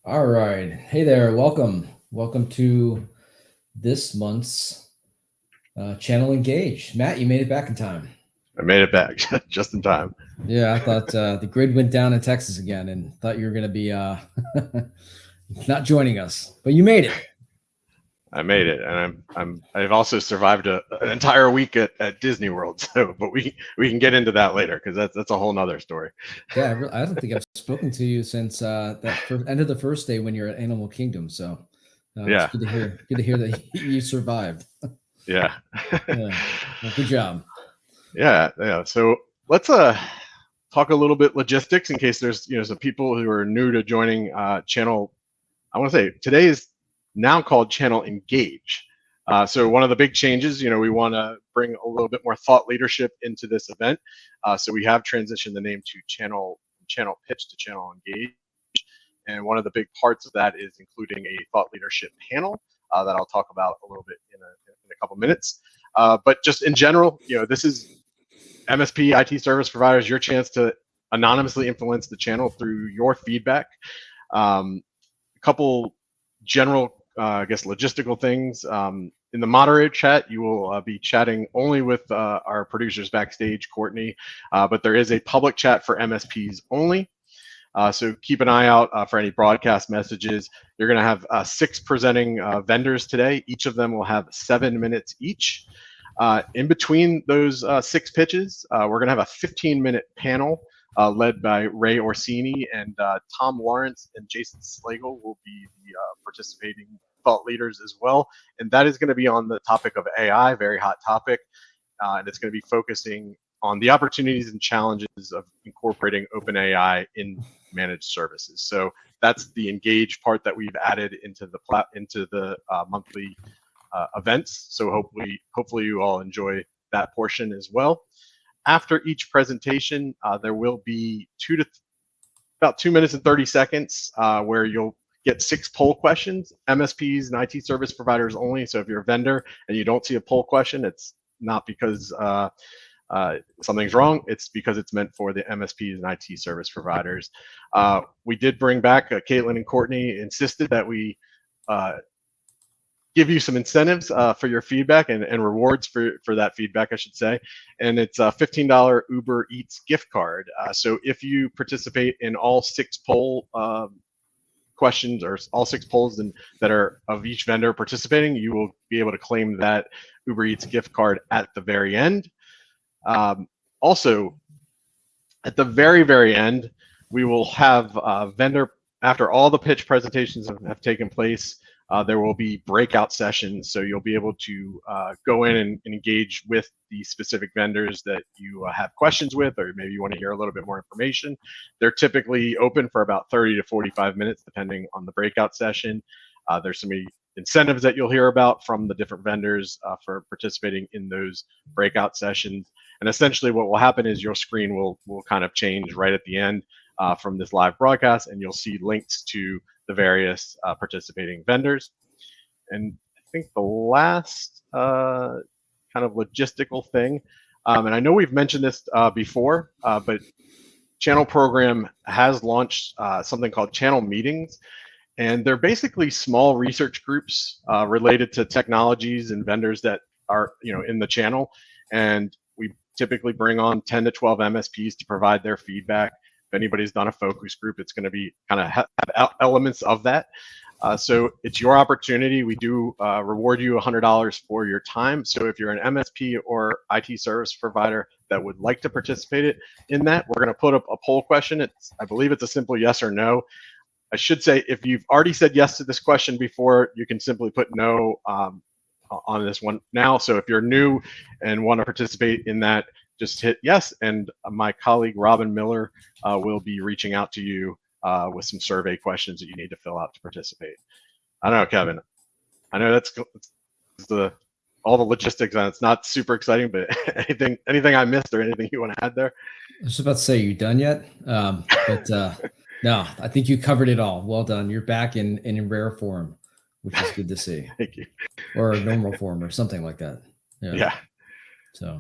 All right. Hey there. Welcome. Welcome to this month's Channel Engage. Matt, you made it back in time. I made it back just in time. Yeah, I thought the grid went down in Texas again and thought you were going to be not joining us, but you made it. I made it, and I've also survived an entire week at Disney World. So, but we can get into that later because that's a whole nother story. Yeah, I don't think I've spoken to you since that end of the first day when you're at Animal Kingdom. So it's Yeah, good to hear. Good to hear that you survived. yeah, Yeah, well, good job. yeah. So let's talk a little bit logistics in case there's some people who are new to joining channel. I want to say today is now called Channel Engage. So one of the big changes, we want to bring a little bit more thought leadership into this event. So we have transitioned the name to Channel Pitch to Channel Engage. And one of the big parts of that is including a thought leadership panel that I'll talk about a little bit in a couple minutes. But just in general, this is MSP IT service providers, your chance to anonymously influence the channel through your feedback. A couple general, I guess, logistical things. In the moderator chat, you will be chatting only with our producers backstage, Courtney, but there is a public chat for MSPs only. So keep an eye out for any broadcast messages. You're going to have 6 presenting vendors today. Each of them will have 7 minutes each. In between those 6 pitches, we're going to have a 15-minute panel led by Ray Orsini, and Tom Lawrence and Jason Slagle will be the participating thought leaders as well. And that is going to be on the topic of AI, very hot topic. And it's going to be focusing on the opportunities and challenges of incorporating OpenAI in managed services. So that's the engage part that we've added into the monthly events. So hopefully you all enjoy that portion as well. After each presentation, there will be about 2 minutes and 30 seconds where you'll get 6 poll questions, MSPs and IT service providers only. So if you're a vendor and you don't see a poll question, it's not because something's wrong. It's because it's meant for the MSPs and IT service providers. We did bring back, Caitlin and Courtney insisted that we give you some incentives for your feedback and rewards for that feedback, I should say. And it's a $15 Uber Eats gift card. So if you participate in all 6 poll questions or all 6 polls that are of each vendor participating, you will be able to claim that Uber Eats gift card at the very end. Also, at the very, very end, we will have vendor, after all the pitch presentations have taken place, there will be breakout sessions. So you'll be able to go in and engage with the specific vendors that you have questions with, or maybe you want to hear a little bit more information. They're typically open for about 30 to 45 minutes, depending on the breakout session. There's some incentives that you'll hear about from the different vendors for participating in those breakout sessions. And essentially what will happen is your screen will kind of change right at the end from this live broadcast, and you'll see links to the various participating vendors. And I think the last kind of logistical thing, and I know we've mentioned this before, but Channel Program has launched something called Channel Meetings. And they're basically small research groups related to technologies and vendors that are in the channel. And we typically bring on 10 to 12 MSPs to provide their feedback. If anybody's done a focus group, it's going to be kind of have elements of that. So it's your opportunity. We do reward you $100 for your time. So if you're an MSP or IT service provider that would like to participate in that, we're going to put up a poll question. I believe it's a simple yes or no. I should say, if you've already said yes to this question before, you can simply put no on this one now. So if you're new and want to participate in that, just hit yes, and my colleague Robin Miller will be reaching out to you with some survey questions that you need to fill out to participate. I don't know, Kevin. I know that's all the logistics, and it's not super exciting, but anything I missed or anything you want to add there? I was about to say, you done yet? But no, I think you covered it all. Well done. You're back in rare form, which is good to see. Thank you. Or normal form or something like that. Yeah. So.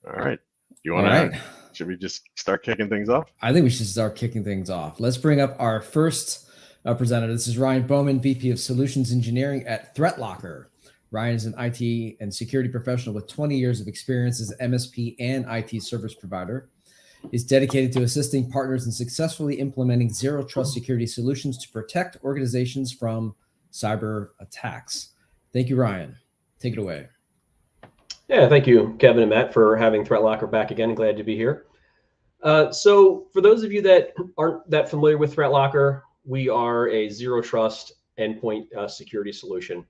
All right. You want to? Should we just start kicking things off? I think we should start kicking things off. Let's bring up our first presenter. This is Ryan Bowman, VP of Solutions Engineering at ThreatLocker. Ryan is an IT and security professional with 20 years of experience as an MSP and IT service provider. He's dedicated to assisting partners in successfully implementing zero trust security solutions to protect organizations from cyber attacks. Thank you, Ryan. Take it away. Yeah, thank you, Kevin and Matt, for having ThreatLocker back again. Glad to be here. So for those of you that aren't that familiar with ThreatLocker, we are a zero trust endpoint security solution.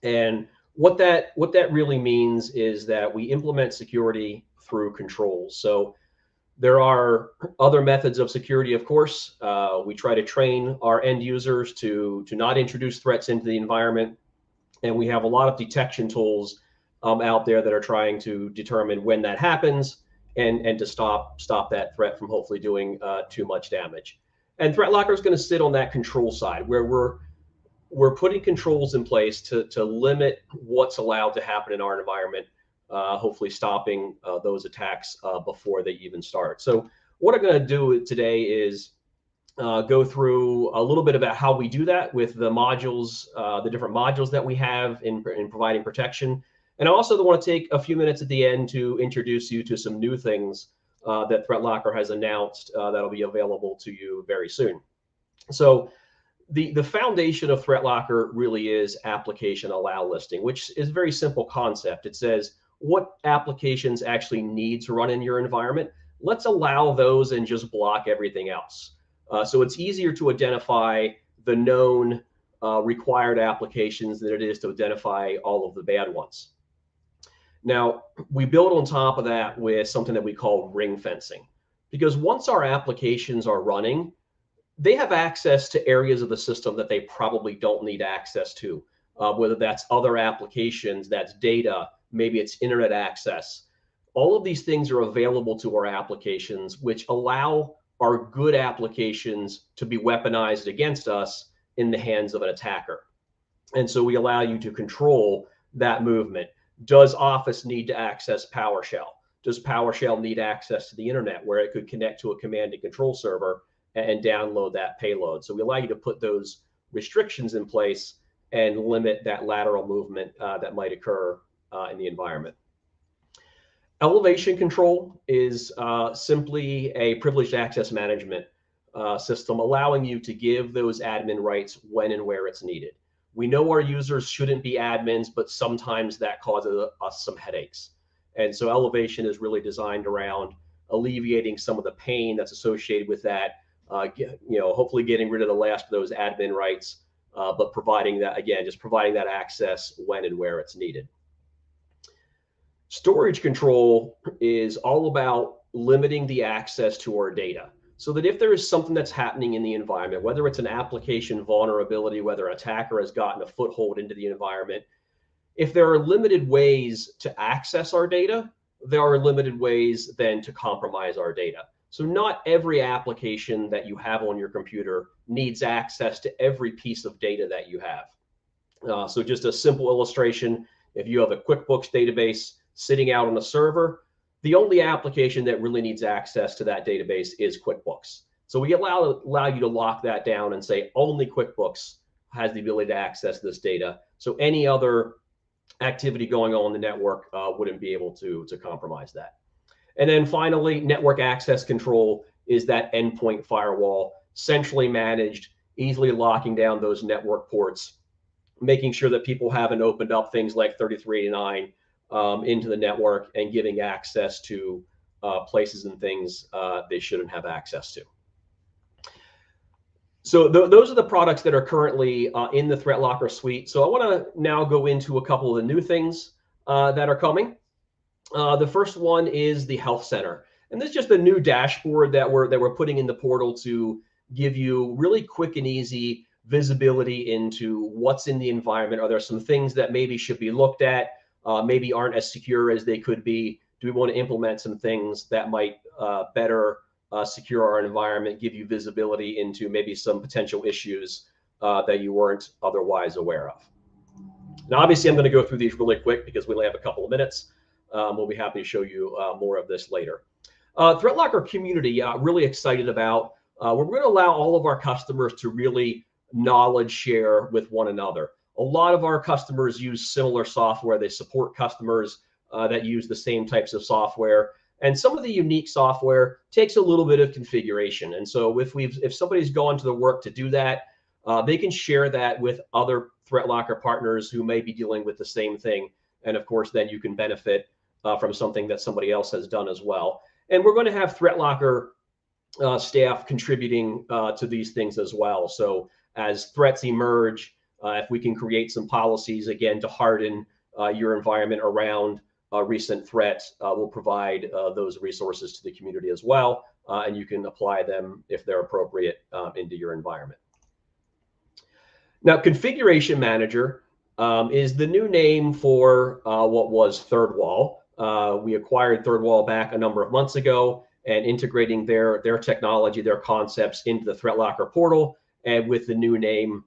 And what that really means is that we implement security through controls. So there are other methods of security, of course. We try to train our end users to not introduce threats into the environment. And we have a lot of detection tools out there that are trying to determine when that happens and to stop that threat from hopefully doing too much damage. And ThreatLocker is going to sit on that control side, where we're putting controls in place to limit what's allowed to happen in our environment, hopefully stopping those attacks before they even start. So what I'm going to do today is go through a little bit about how we do that with the modules, the different modules that we have in providing protection. And I also want to take a few minutes at the end to introduce you to some new things that ThreatLocker has announced that'll be available to you very soon. So the foundation of ThreatLocker really is application allow listing, which is a very simple concept. It says what applications actually need to run in your environment. Let's allow those and just block everything else. So it's easier to identify the known required applications than it is to identify all of the bad ones. Now, we build on top of that with something that we call ring fencing, because once our applications are running, they have access to areas of the system that they probably don't need access to, whether that's other applications, that's data, maybe it's internet access. All of these things are available to our applications, which allow our good applications to be weaponized against us in the hands of an attacker. And so we allow you to control that movement. Does Office need to access PowerShell? Does PowerShell need access to the internet where it could connect to a command and control server and download that payload? So we allow you to put those restrictions in place and limit that lateral movement that might occur in the environment. Elevation control is simply a privileged access management system, allowing you to give those admin rights when and where it's needed. We know our users shouldn't be admins, but sometimes that causes us some headaches. And so Elevation is really designed around alleviating some of the pain that's associated with that, hopefully getting rid of the last of those admin rights, but providing that, again, just providing that access when and where it's needed. Storage control is all about limiting the access to our data, so that if there is something that's happening in the environment, whether it's an application vulnerability, whether an attacker has gotten a foothold into the environment, if there are limited ways to access our data, there are limited ways then to compromise our data. So not every application that you have on your computer needs access to every piece of data that you have. So just a simple illustration, if you have a QuickBooks database sitting out on a server, the only application that really needs access to that database is QuickBooks. So we allow you to lock that down and say only QuickBooks has the ability to access this data. So any other activity going on in the network wouldn't be able to compromise that. And then finally, network access control is that endpoint firewall, centrally managed, easily locking down those network ports, making sure that people haven't opened up things like 3389 into the network and giving access to places and things they shouldn't have access to. So those are the products that are currently in the ThreatLocker suite. So I want to now go into a couple of the new things that are coming. The first one is the Health Center. And this is just a new dashboard that we're putting in the portal to give you really quick and easy visibility into what's in the environment. Are there some things that maybe should be looked at, maybe aren't as secure as they could be? Do we want to implement some things that might better secure our environment, give you visibility into maybe some potential issues that you weren't otherwise aware of? Now, obviously, I'm going to go through these really quick because we only have a couple of minutes. We'll be happy to show you more of this later. ThreatLocker community, really excited about. We're going to allow all of our customers to really knowledge share with one another. A lot of our customers use similar software. They support customers that use the same types of software. And some of the unique software takes a little bit of configuration. And so if somebody's gone to the work to do that, they can share that with other ThreatLocker partners who may be dealing with the same thing. And of course, then you can benefit from something that somebody else has done as well. And we're going to have ThreatLocker staff contributing to these things as well. So as threats emerge, if we can create some policies, again, to harden your environment around recent threats, we'll provide those resources to the community as well. And you can apply them if they're appropriate into your environment. Now, Configuration Manager is the new name for what was ThirdWall. We acquired ThirdWall back a number of months ago, and integrating their technology, their concepts into the ThreatLocker portal, and with the new name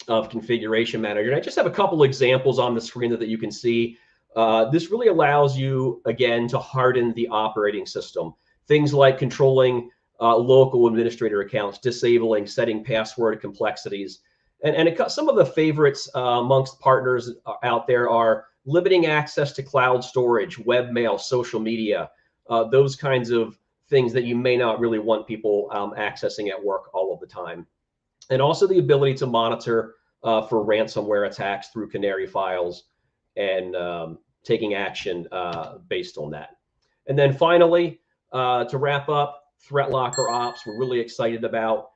of Configuration Manager. And I just have a couple examples on the screen that you can see. This really allows you, again, to harden the operating system. Things like controlling local administrator accounts, disabling, setting password complexities. And some of the favorites amongst partners out there are limiting access to cloud storage, webmail, social media, those kinds of things that you may not really want people accessing at work all of the time. And also the ability to monitor for ransomware attacks through Canary files and taking action based on that. And then finally, to wrap up, ThreatLocker Ops, we're really excited about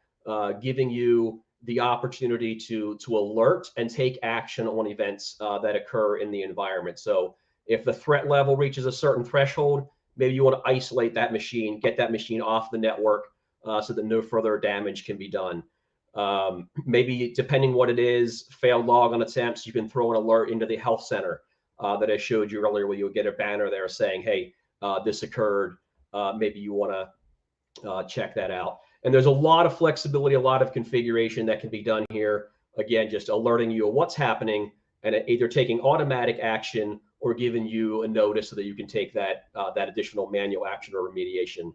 giving you the opportunity to alert and take action on events that occur in the environment. So if the threat level reaches a certain threshold, maybe you want to isolate that machine, get that machine off the network so that no further damage can be done. Maybe depending what it is, failed login attempts, you can throw an alert into the health center that I showed you earlier, where you'll get a banner there saying, hey, this occurred. Maybe you want to check that out. And there's a lot of flexibility, a lot of configuration that can be done here. Again, just alerting you of what's happening and either taking automatic action or giving you a notice so that you can take that additional manual action or remediation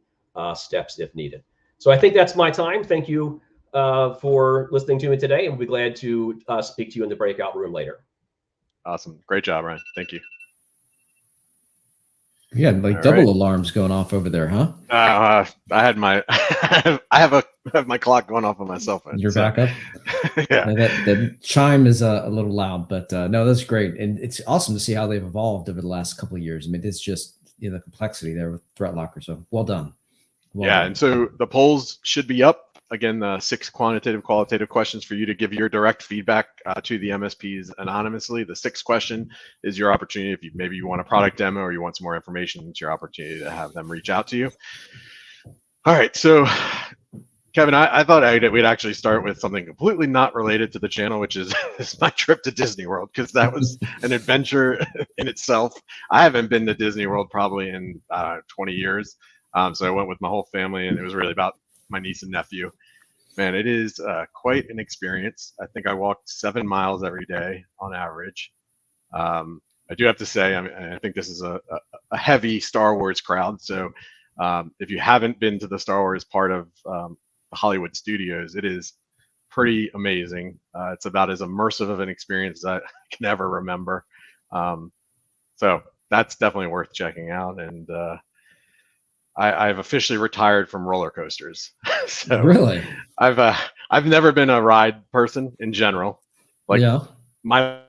steps if needed. So I think that's my time. Thank you for listening to me today, and we'll be glad to speak to you in the breakout room later. Awesome. Great job, Ryan. Thank you. Yeah, like double alarms going off over there, huh? I had my I have my clock going off on my cell phone. Your backup. Yeah. That chime is a little loud, but no, that's great, and it's awesome to see how they've evolved over the last couple of years. I mean, it's just the complexity there with ThreatLocker. So well done. Well done. And so the polls should be up. Again, the 6 qualitative questions for you to give your direct feedback to the MSPs anonymously. The 6th question is your opportunity. If maybe you want a product demo or you want some more information, it's your opportunity to have them reach out to you. All right, so Kevin, I thought we'd actually start with something completely not related to the channel, which is my trip to Disney World, because that was an adventure in itself. I haven't been to Disney World probably in 20 years. So I went with my whole family, and it was really about my niece and nephew. Man, it is quite an experience. I think I walked 7 miles every day on average. I do have to say, I think this is a heavy Star Wars crowd. So if you haven't been to the Star Wars part of the Hollywood studios, it is pretty amazing. It's about as immersive of an experience as I can ever remember. So that's definitely worth checking out. And I've officially retired from roller coasters. So really, I've never been a ride person in general. Like my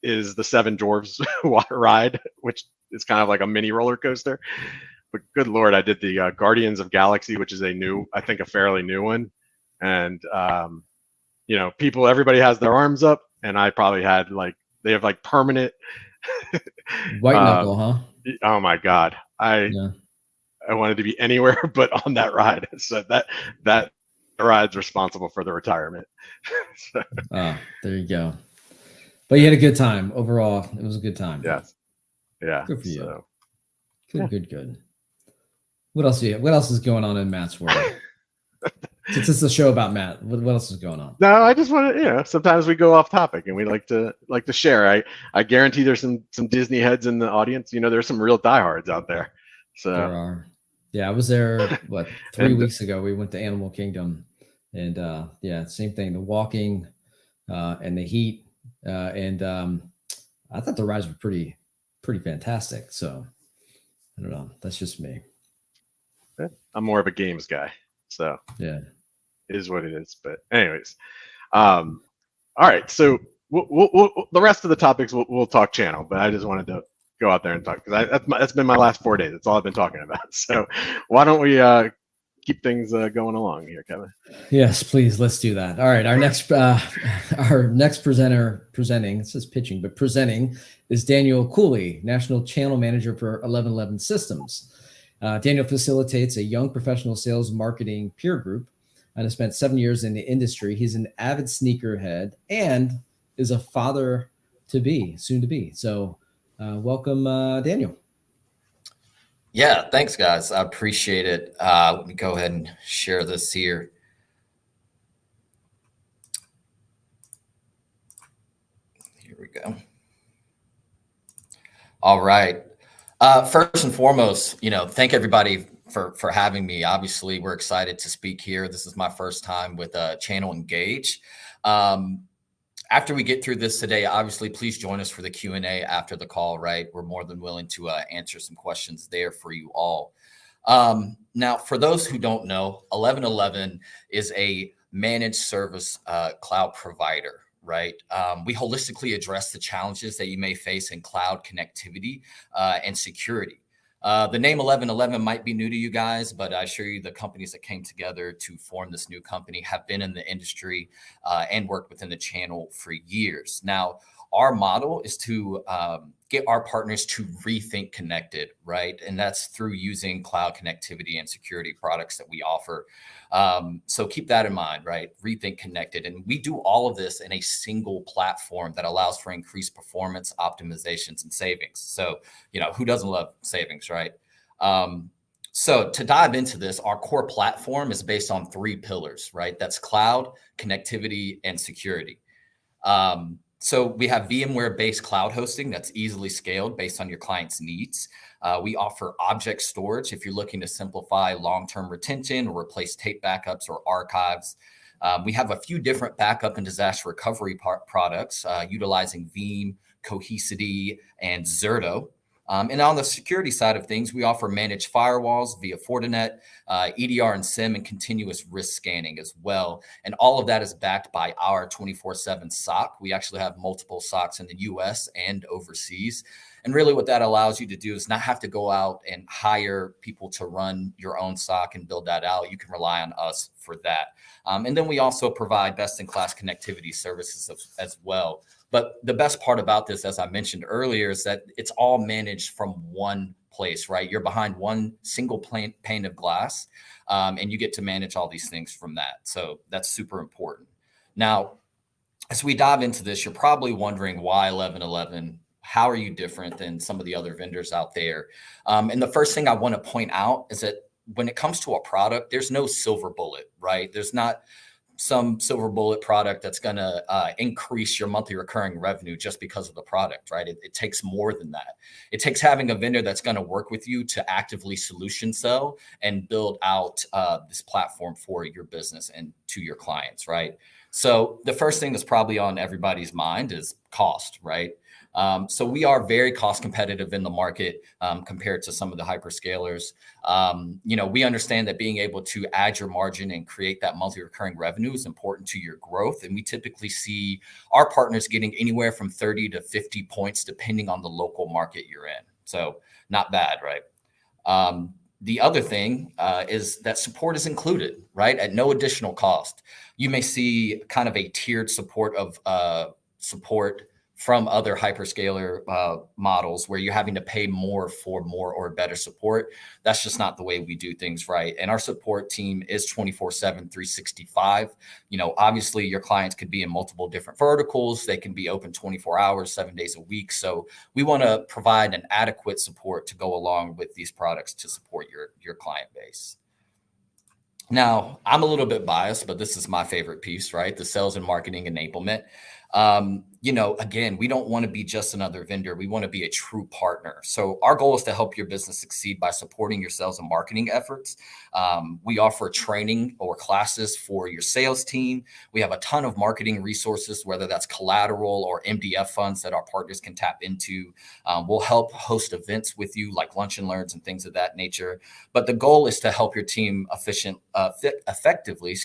is the Seven Dwarfs water ride, which is kind of like a mini roller coaster. But good Lord, I did the Guardians of Galaxy, which is I think a fairly new one. And everybody has their arms up, and I probably had they have permanent white knuckle, huh? Oh my God, I wanted to be anywhere but on that ride. So that ride's responsible for the retirement. So. There you go. But you had a good time overall. It was a good time. Yes. Yeah. Good for you. So, good. What else is going on in Matt's world? Since it's a show about Matt, what else is going on? No, I just want to, sometimes we go off topic and we like to share. I guarantee there's some Disney heads in the audience. There's some real diehards out there. So there are. Yeah, I was there 3 weeks ago. We went to Animal Kingdom, And yeah, same thing. The walking and the heat, and I thought the rides were pretty fantastic. So I don't know. That's just me. I'm more of a games guy, so Yeah. it is what it is. But anyways, all right. So the rest of the topics we'll talk channel, but I just wanted to go out there and talk because that's been my last 4 days. That's all I've been talking about. So why don't we keep things going along here, Kevin? Yes, please. Let's do that. All right. Our next presenter presenting, it says pitching, but presenting is Daniel Cooley, National Channel Manager for 1111 Systems. Daniel facilitates a young professional sales marketing peer group and has spent 7 years in the industry. He's an avid sneakerhead and is a father to be, soon to be. So welcome, Daniel. Yeah, thanks, guys. I appreciate it. Let me go ahead and share this here. Here we go. All right. First and foremost, thank everybody for having me. Obviously, we're excited to speak here. This is my first time with Channel Engage. After we get through this today, obviously, please join us for the Q&A after the call, right? We're more than willing to answer some questions there for you all. Now, for those who don't know, 1111 is a managed service cloud provider, right? We holistically address the challenges that you may face in cloud connectivity and security. The name 1111 might be new to you guys, but I assure you the companies that came together to form this new company have been in the industry and worked within the channel for years. Now, our model is to get our partners to rethink connected, right? And that's through using cloud connectivity and security products that we offer. So keep that in mind, right? Rethink connected. And we do all of this in a single platform that allows for increased performance, optimizations, and savings. So, who doesn't love savings, right? So to dive into this, our core platform is based on 3 pillars, right? That's cloud, connectivity, and security. So we have VMware-based cloud hosting that's easily scaled based on your client's needs. We offer object storage if you're looking to simplify long-term retention or replace tape backups or archives. We have a few different backup and disaster recovery products utilizing Veeam, Cohesity, and Zerto. And on the security side of things, we offer managed firewalls via Fortinet, EDR and SIEM, and continuous risk scanning as well. And all of that is backed by our 24/7 SOC. We actually have multiple SOCs in the US and overseas. And really what that allows you to do is not have to go out and hire people to run your own SOC and build that out. You can rely on us for that. And then we also provide best-in-class connectivity services as well. But the best part about this, as I mentioned earlier, is that it's all managed from one place, right? You're behind one single pane of glass, and you get to manage all these things from that. So that's super important. Now, as we dive into this, you're probably wondering why 1111. How are you different than some of the other vendors out there? And the first thing I want to point out is that when it comes to a product, there's no silver bullet, right? There's not some silver bullet product that's going to increase your monthly recurring revenue just because of the product, right? It takes more than that. It takes having a vendor that's going to work with you to actively solution sell and build out this platform for your business and to your clients, right? So the first thing that's probably on everybody's mind is cost, right? So we are very cost competitive in the market compared to some of the hyperscalers. We understand that being able to add your margin and create that monthly recurring revenue is important to your growth. And we typically see our partners getting anywhere from 30 to 50 points, depending on the local market you're in. So not bad, right? The other thing is that support is included, right? At no additional cost. You may see kind of a tiered support of support from other hyperscaler models where you're having to pay more for more or better support. That's just not the way we do things, right? And our support team is 24/7, 365. Obviously your clients could be in multiple different verticals. They can be open 24 hours, 7 days a week. So we want to provide an adequate support to go along with these products to support your client base. Now, I'm a little bit biased, but this is my favorite piece, right? The sales and marketing enablement. again, we don't want to be just another vendor. We want to be a true partner. So our goal is to help your business succeed by supporting your sales and marketing efforts. We offer training or classes for your sales team. We have a ton of marketing resources, whether that's collateral or MDF funds that our partners can tap into. We'll help host events with you like lunch and learns and things of that nature. But the goal is to help your team effectively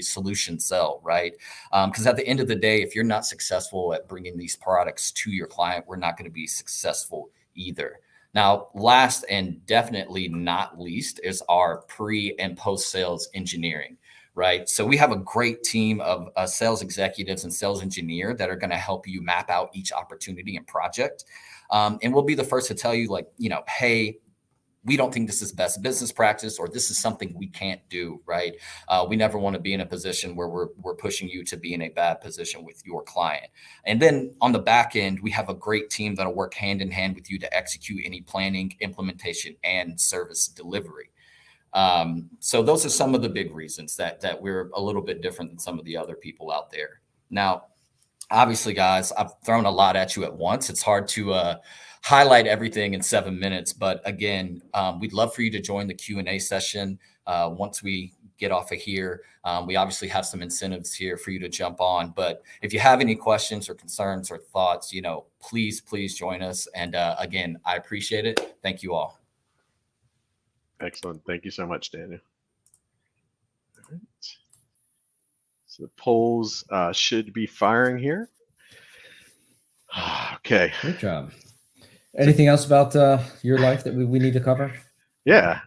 solution sell, right? Because at the end of the day, if you're not successful at bringing these products to your client, we're not going to be successful either. Now, last and definitely not least is our pre and post sales engineering, right? So we have a great team of sales executives and sales engineer that are going to help you map out each opportunity and project. And we'll be the first to tell you, like, hey, we don't think this is best business practice, or this is something we can't do, right? We never want to be in a position where we're pushing you to be in a bad position with your client. And then on the back end, we have a great team that'll work hand in hand with you to execute any planning, implementation, and service delivery. So those are some of the big reasons that we're a little bit different than some of the other people out there. Now, obviously, guys, I've thrown a lot at you at once. It's hard to highlight everything in 7 minutes. But again, we'd love for you to join the Q&A session once we get off of here. We obviously have some incentives here for you to jump on. But if you have any questions or concerns or thoughts, please join us. And again, I appreciate it. Thank you all. Excellent. Thank you so much, Daniel. All right. So the polls should be firing here. Okay. Good job. Anything else about your life that we need to cover? Yeah.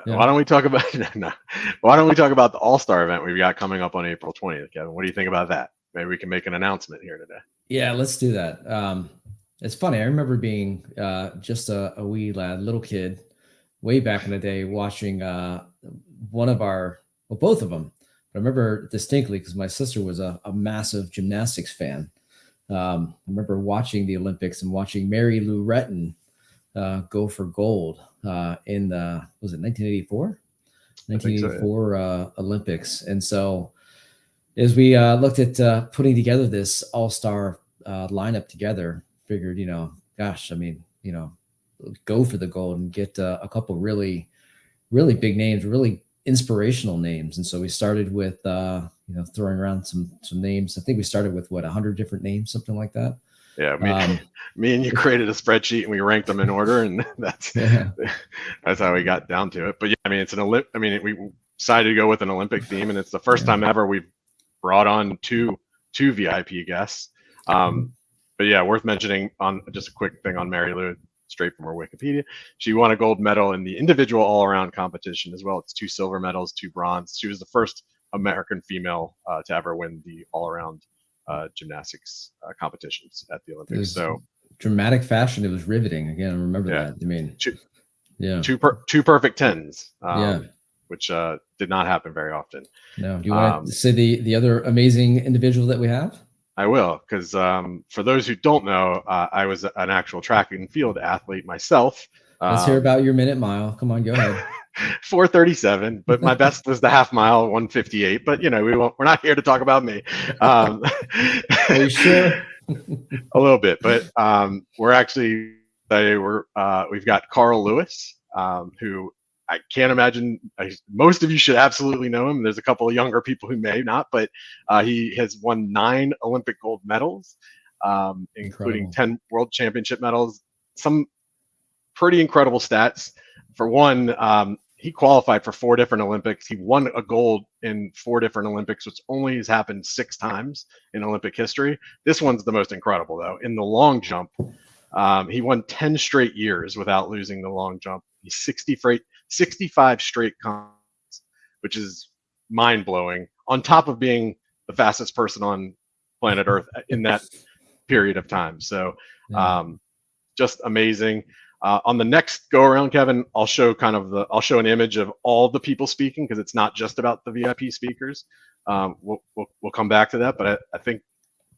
Yeah. Why don't we talk about Why don't we talk about the All-Star event we've got coming up on April 20th, Kevin? What do you think about that? Maybe we can make an announcement here today. Yeah, let's do that. It's funny. I remember being just a wee lad, little kid, way back in the day, watching both of them. But I remember distinctly because my sister was a massive gymnastics fan. I remember watching the Olympics and watching Mary Lou Retton go for gold in the, was it 1984? 1984 so, yeah. Olympics. And so as we looked at putting together this all-star lineup together, figured, gosh, I mean, go for the gold and get a couple really, really big names, really inspirational names. And so we started with, throwing around some names. I think we started with 100 different names, something like that. Yeah. Me and you created a spreadsheet and we ranked them in order, and that's how we got down to it. But yeah, I mean, we decided to go with an Olympic theme, and it's the first time ever we've brought on two VIP guests. But yeah, worth mentioning on just a quick thing on Mary Lou, straight from her Wikipedia. She won a gold medal in the individual all-around competition as well. It's 2 silver medals, 2 bronze. She was the first American female to ever win the all-around gymnastics competitions at the Olympics. So dramatic fashion. It was riveting. Again, I remember that. I mean, two perfect 10s. Which did not happen very often. No. Do you want to say the other amazing individual that we have? I will, because for those who don't know, I was an actual track and field athlete myself. Let's hear about your minute mile. Come on, go ahead. 4:37, but my best was the half mile, 1:58. But we're not here to talk about me. Are you sure? A little bit, but we've got Carl Lewis, who I can't imagine. Most of you should absolutely know him. There's a couple of younger people who may not, but he has won 9 Olympic gold medals, including 10 World Championship medals. Some pretty incredible stats. For one, he qualified for 4 different Olympics. He won a gold in 4 different Olympics, which only has happened 6 times in Olympic history. This one's the most incredible, though. In the long jump, he won 10 straight years without losing the long jump. He's 65 straight comps, which is mind-blowing, on top of being the fastest person on planet Earth in that period of time. So just amazing. On the next go around, Kevin, I'll show an image of all the people speaking, because it's not just about the VIP speakers. We'll come back to that, but I think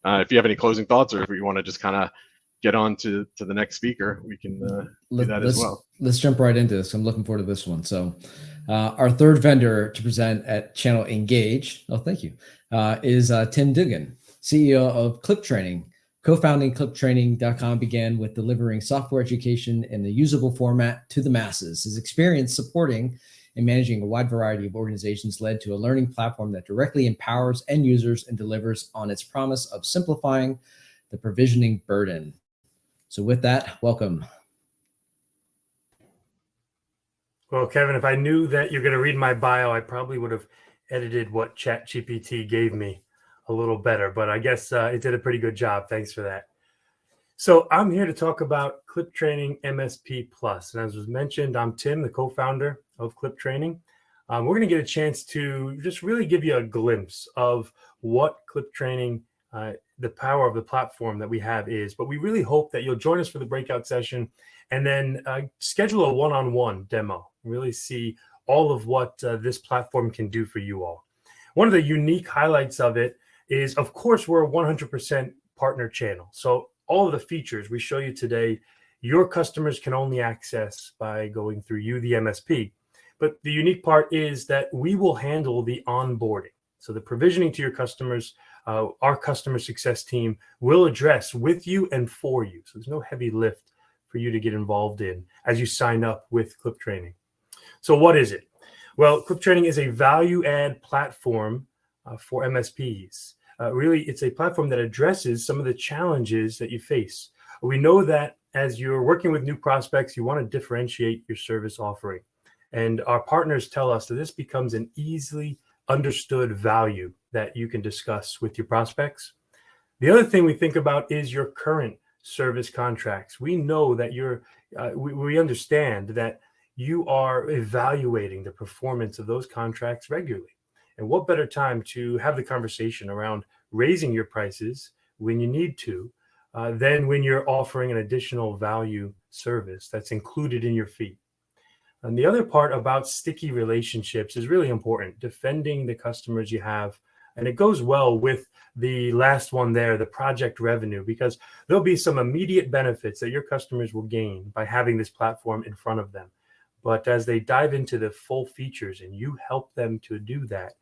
if you have any closing thoughts, or if you want to just kind of get on to the next speaker, we can do that as well. Let's jump right into this. I'm looking forward to this one. So our third vendor to present at Channel Engage, thank you, is Tim Dugan. CEO of Clip Training. Co-founding cliptraining.com began with delivering software education in a usable format to the masses. His experience supporting and managing a wide variety of organizations led to a learning platform that directly empowers end users and delivers on its promise of simplifying the provisioning burden. So with that, welcome. Well, Kevin, if I knew that you're going to read my bio, I probably would have edited what ChatGPT gave me a little better, but I guess it did a pretty good job. Thanks for that. So I'm here to talk about Clip Training MSP Plus. And as was mentioned, I'm Tim, the co-founder of Clip Training. We're going to get a chance to just really give you a glimpse of what Clip Training, the power of the platform that we have is. But we really hope that you'll join us for the breakout session and then schedule a one-on-one demo. Really see all of what this platform can do for you all. One of the unique highlights of it is, of course, we're a 100% partner channel. So all of the features we show you today, your customers can only access by going through you, the MSP. But the unique part is that we will handle the onboarding. So the provisioning to your customers, our customer success team will address with you and for you. So there's no heavy lift for you to get involved in as you sign up with Clip Training. So what is it? Well, Clip Training is a value add platform for MSPs. Really, it's a platform that addresses some of the challenges that you face. We know that as you're working with new prospects, you want to differentiate your service offering. And our partners tell us that this becomes an easily understood value that you can discuss with your prospects. The other thing we think about is your current service contracts. We know that we understand that you are evaluating the performance of those contracts regularly. And what better time to have the conversation around raising your prices when you need to than when you're offering an additional value service that's included in your fee. And the other part about sticky relationships is really important, defending the customers you have. And it goes well with the last one there, the project revenue, because there'll be some immediate benefits that your customers will gain by having this platform in front of them. But as they dive into the full features and you help them to do that,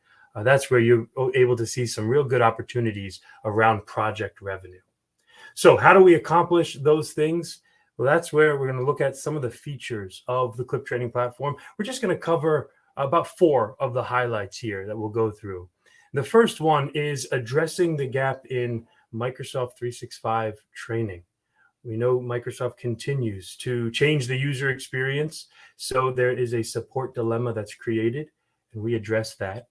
that's where you're able to see some real good opportunities around project revenue. So how do we accomplish those things? Well, that's where we're going to look at some of the features of the Clip Training platform. We're just going to cover about 4 of the highlights here that we'll go through. The first one is addressing the gap in Microsoft 365 training. We know Microsoft continues to change the user experience, so there is a support dilemma that's created, and we address that.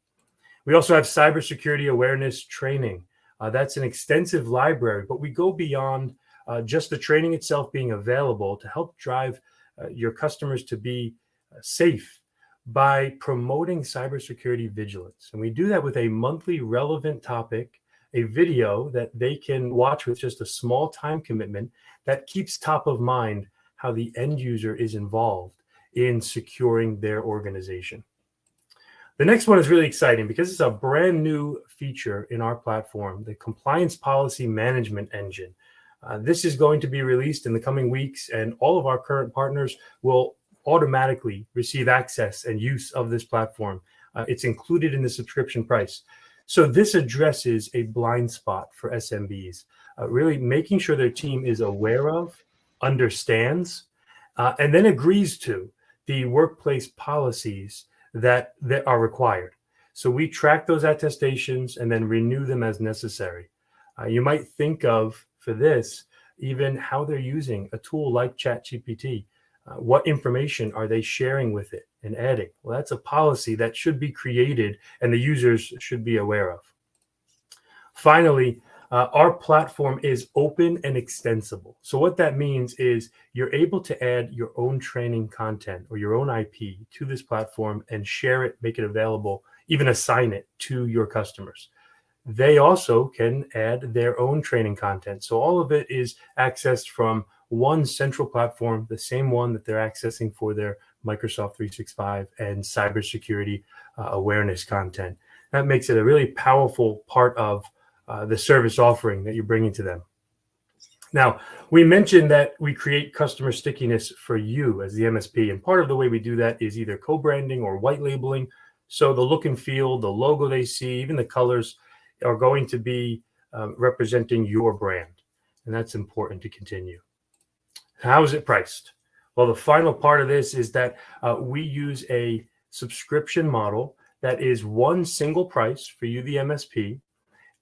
We also have cybersecurity awareness training. That's an extensive library, but we go beyond just the training itself being available to help drive your customers to be safe by promoting cybersecurity vigilance. And we do that with a monthly relevant topic, a video that they can watch with just a small time commitment that keeps top of mind how the end user is involved in securing their organization. The next one is really exciting because it's a brand new feature in our platform, the Compliance Policy Management Engine. This is going to be released in the coming weeks, and all of our current partners will automatically receive access and use of this platform. It's included in the subscription price. So this addresses a blind spot for SMBs, really making sure their team is aware of, understands, and then agrees to the workplace policies that are required. So we track those attestations and then renew them as necessary. You might think of, for this, even how they're using a tool like ChatGPT. What information are they sharing with it and adding? Well, that's a policy that should be created and the users should be aware of. Finally, our platform is open and extensible. So what that means is you're able to add your own training content or your own IP to this platform and share it, make it available, even assign it to your customers. They also can add their own training content. So all of it is accessed from one central platform, the same one that they're accessing for their Microsoft 365 and cybersecurity awareness content. That makes it a really powerful part of the service offering that you're bringing to them. Now, we mentioned that we create customer stickiness for you as the MSP, and part of the way we do that is either co-branding or white labeling. So the look and feel, the logo they see, even the colors are going to be representing your brand. And that's important to continue. How is it priced? Well, the final part of this is that we use a subscription model that is one single price for you, the MSP,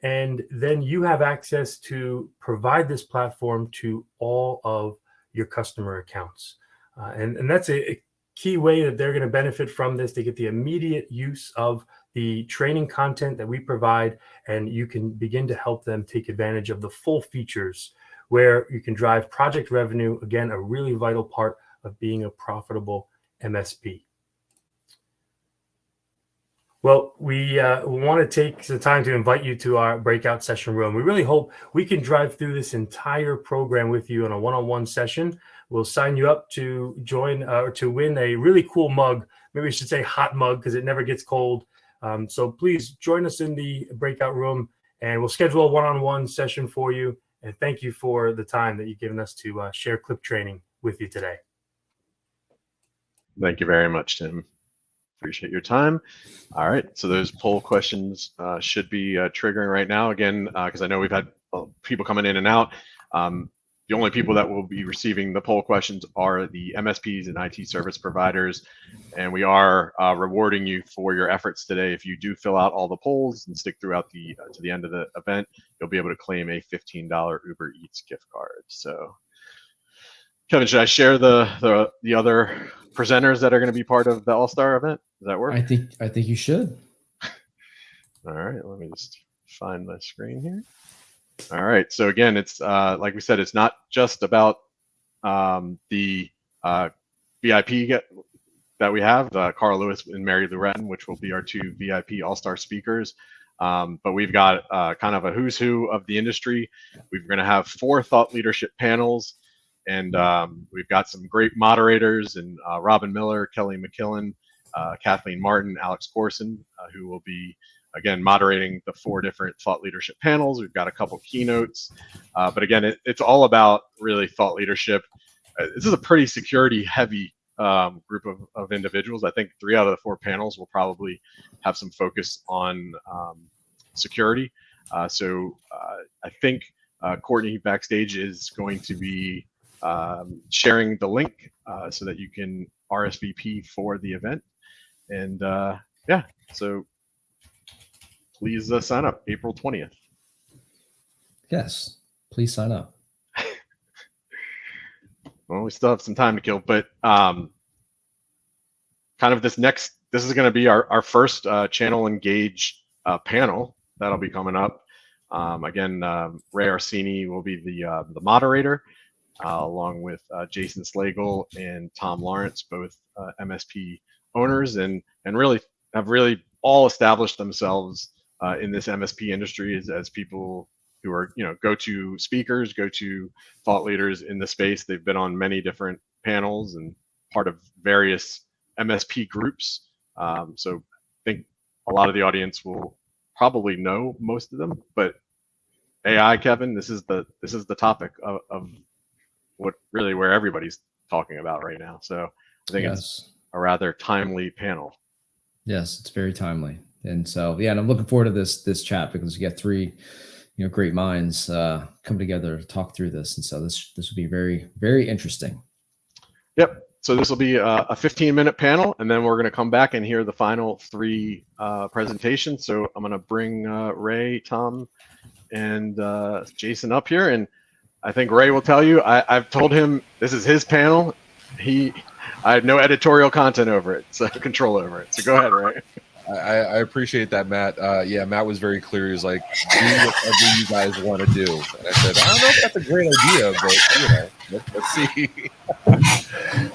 and then you have access to provide this platform to all of your customer accounts. And that's a key way that they're going to benefit from this. They get the immediate use of the training content that we provide, and you can begin to help them take advantage of the full features where you can drive project revenue. Again, a really vital part of being a profitable MSP. Well, we want to take some time to invite you to our breakout session room. We really hope we can drive through this entire program with you in a one-on-one session. We'll sign you up to join or to win a really cool mug. Maybe I should say hot mug because it never gets cold. So please join us in the breakout room, and we'll schedule a one-on-one session for you. And thank you for the time that you've given us to share clip training with you today. Thank you very much, Tim. Appreciate your time. All right, so those poll questions should be triggering right now again, because I know we've had people coming in and out. The only people that will be receiving the poll questions are the MSPs and IT service providers, and we are rewarding you for your efforts today. If you do fill out all the polls and stick throughout the to the end of the event, you'll be able to claim a $15 Uber Eats gift card. So, Kevin, should I share the other presenters that are going to be part of the All-Star event? Does that work? I think you should. All right, let me just find my screen here. All right, so again, it's like we said, it's not just about the VIP that we have, Carl Lewis and Mary Lou Retton, which will be our two VIP All-Star speakers. But we've got kind of a who's who of the industry. We're going to have 4 thought leadership panels, and we've got some great moderators, and Robin Miller, Kelly McKillen, Kathleen Martin, Alex Corson, who will be again moderating the 4 different thought leadership panels. We've got a couple keynotes, but again, it's all about really thought leadership. This is a pretty security heavy group of individuals. I think 3 out of the 4 panels will probably have some focus on security. So I think Courtney backstage is going to be sharing the link so that you can RSVP for the event. And yeah, so please sign up April 20th. Yes, please sign up. Well, we still have some time to kill, but kind of this is going to be our first Channel Engage panel that'll be coming up. Again, Ray Arsini will be the moderator, along with Jason Slagle and Tom Lawrence, both MSP owners, and really have all established themselves in this MSP industry as people who are, go-to speakers, go-to thought leaders in the space. They've been on many different panels and part of various MSP groups. So I think a lot of the audience will probably know most of them, but AI, Kevin, this is the topic of what really where everybody's talking about right now. So I think it's a rather timely panel. Yes, it's very timely. And so, yeah, and I'm looking forward to this chat because you got 3, great minds come together to talk through this. And so this will be very, very interesting. Yep. So this will be a 15-minute panel, and then we're going to come back and hear the final 3 presentations. So I'm going to bring Ray, Tom, and Jason up here. And I think Ray will tell you, I've told him this is his panel. I have no editorial content over it, so control over it. So go ahead, Ray. I appreciate that, Matt. Yeah, Matt was very clear. He was like, do whatever you guys want to do. And I said, I don't know if that's a great idea, but let's see.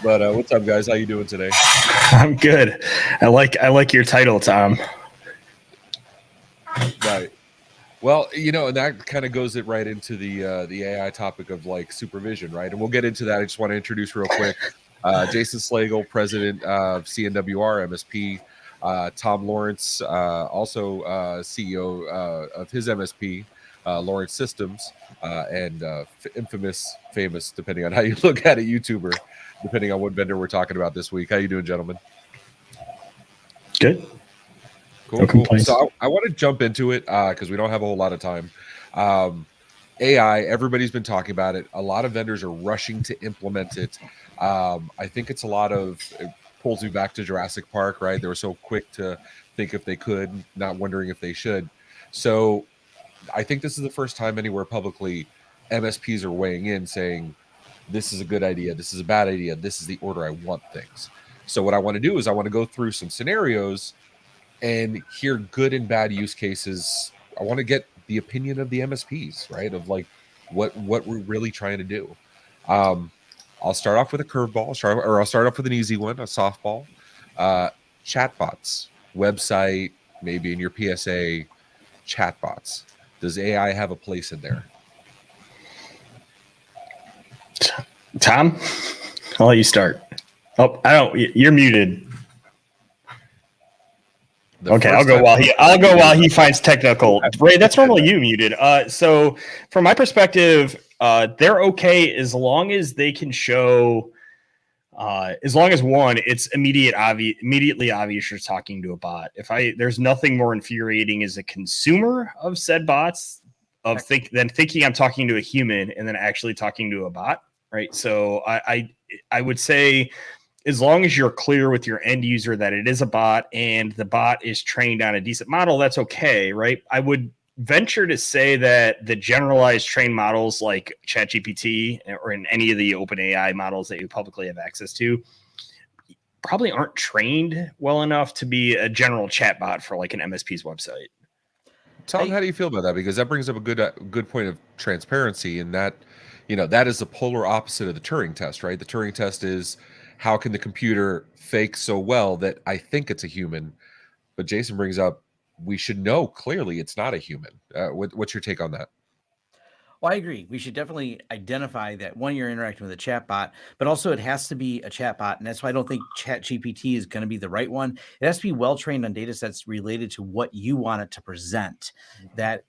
But what's up, guys? How you doing today? I'm good. I like your title, Tom. Right. Well, and that kind of goes right into the AI topic of like supervision, right? And we'll get into that. I just want to introduce real quick Jason Slagle, president of CNWR MSP. Tom Lawrence, also CEO of his MSP, Lawrence Systems, and famous, depending on how you look at it, YouTuber, depending on what vendor we're talking about this week. How you doing, gentlemen? Good. Cool, No cool. complaints. So I want to jump into it because we don't have a whole lot of time. AI, everybody's been talking about it. A lot of vendors are rushing to implement it. I think it's a lot of, it pulls me back to Jurassic Park, right? They were so quick to think if they could, not wondering if they should. So I think this is the first time anywhere publicly MSPs are weighing in saying, this is a good idea, this is a bad idea, this is the order I want things. So what I want to do is I want to go through some scenarios and hear good and bad use cases. I want to get the opinion of the MSPs, right? Of like what we're really trying to do. I'll start off with a curveball, I'll start off with an easy one, a softball. Chatbots, website, maybe in your PSA, chatbots. Does AI have a place in there? Tom, I'll let you start. Oh, I don't. You're muted. Okay, I'll go while he finds technical. Ray, that's normally you muted. So from my perspective, they're okay as long as they can show, as long as one, it's immediately obvious you're talking to a bot. There's nothing more infuriating as a consumer of said bots than thinking I'm talking to a human and then actually talking to a bot, right? So I would say, as long as you're clear with your end user that it is a bot and the bot is trained on a decent model, that's okay, right? I would venture to say that the generalized trained models like ChatGPT or in any of the OpenAI models that you publicly have access to probably aren't trained well enough to be a general chatbot for like an MSP's website. Tom, how do you feel about that? Because that brings up a good point of transparency, and that, that is the polar opposite of the Turing test, right? The Turing test is, how can the computer fake so well that I think it's a human? But Jason brings up, we should know clearly it's not a human. What's your take on that? Well, I agree. We should definitely identify that, one, you're interacting with a chatbot, but also it has to be a chatbot. And that's why I don't think ChatGPT is going to be the right one. It has to be well trained on data sets related to what you want it to present. That,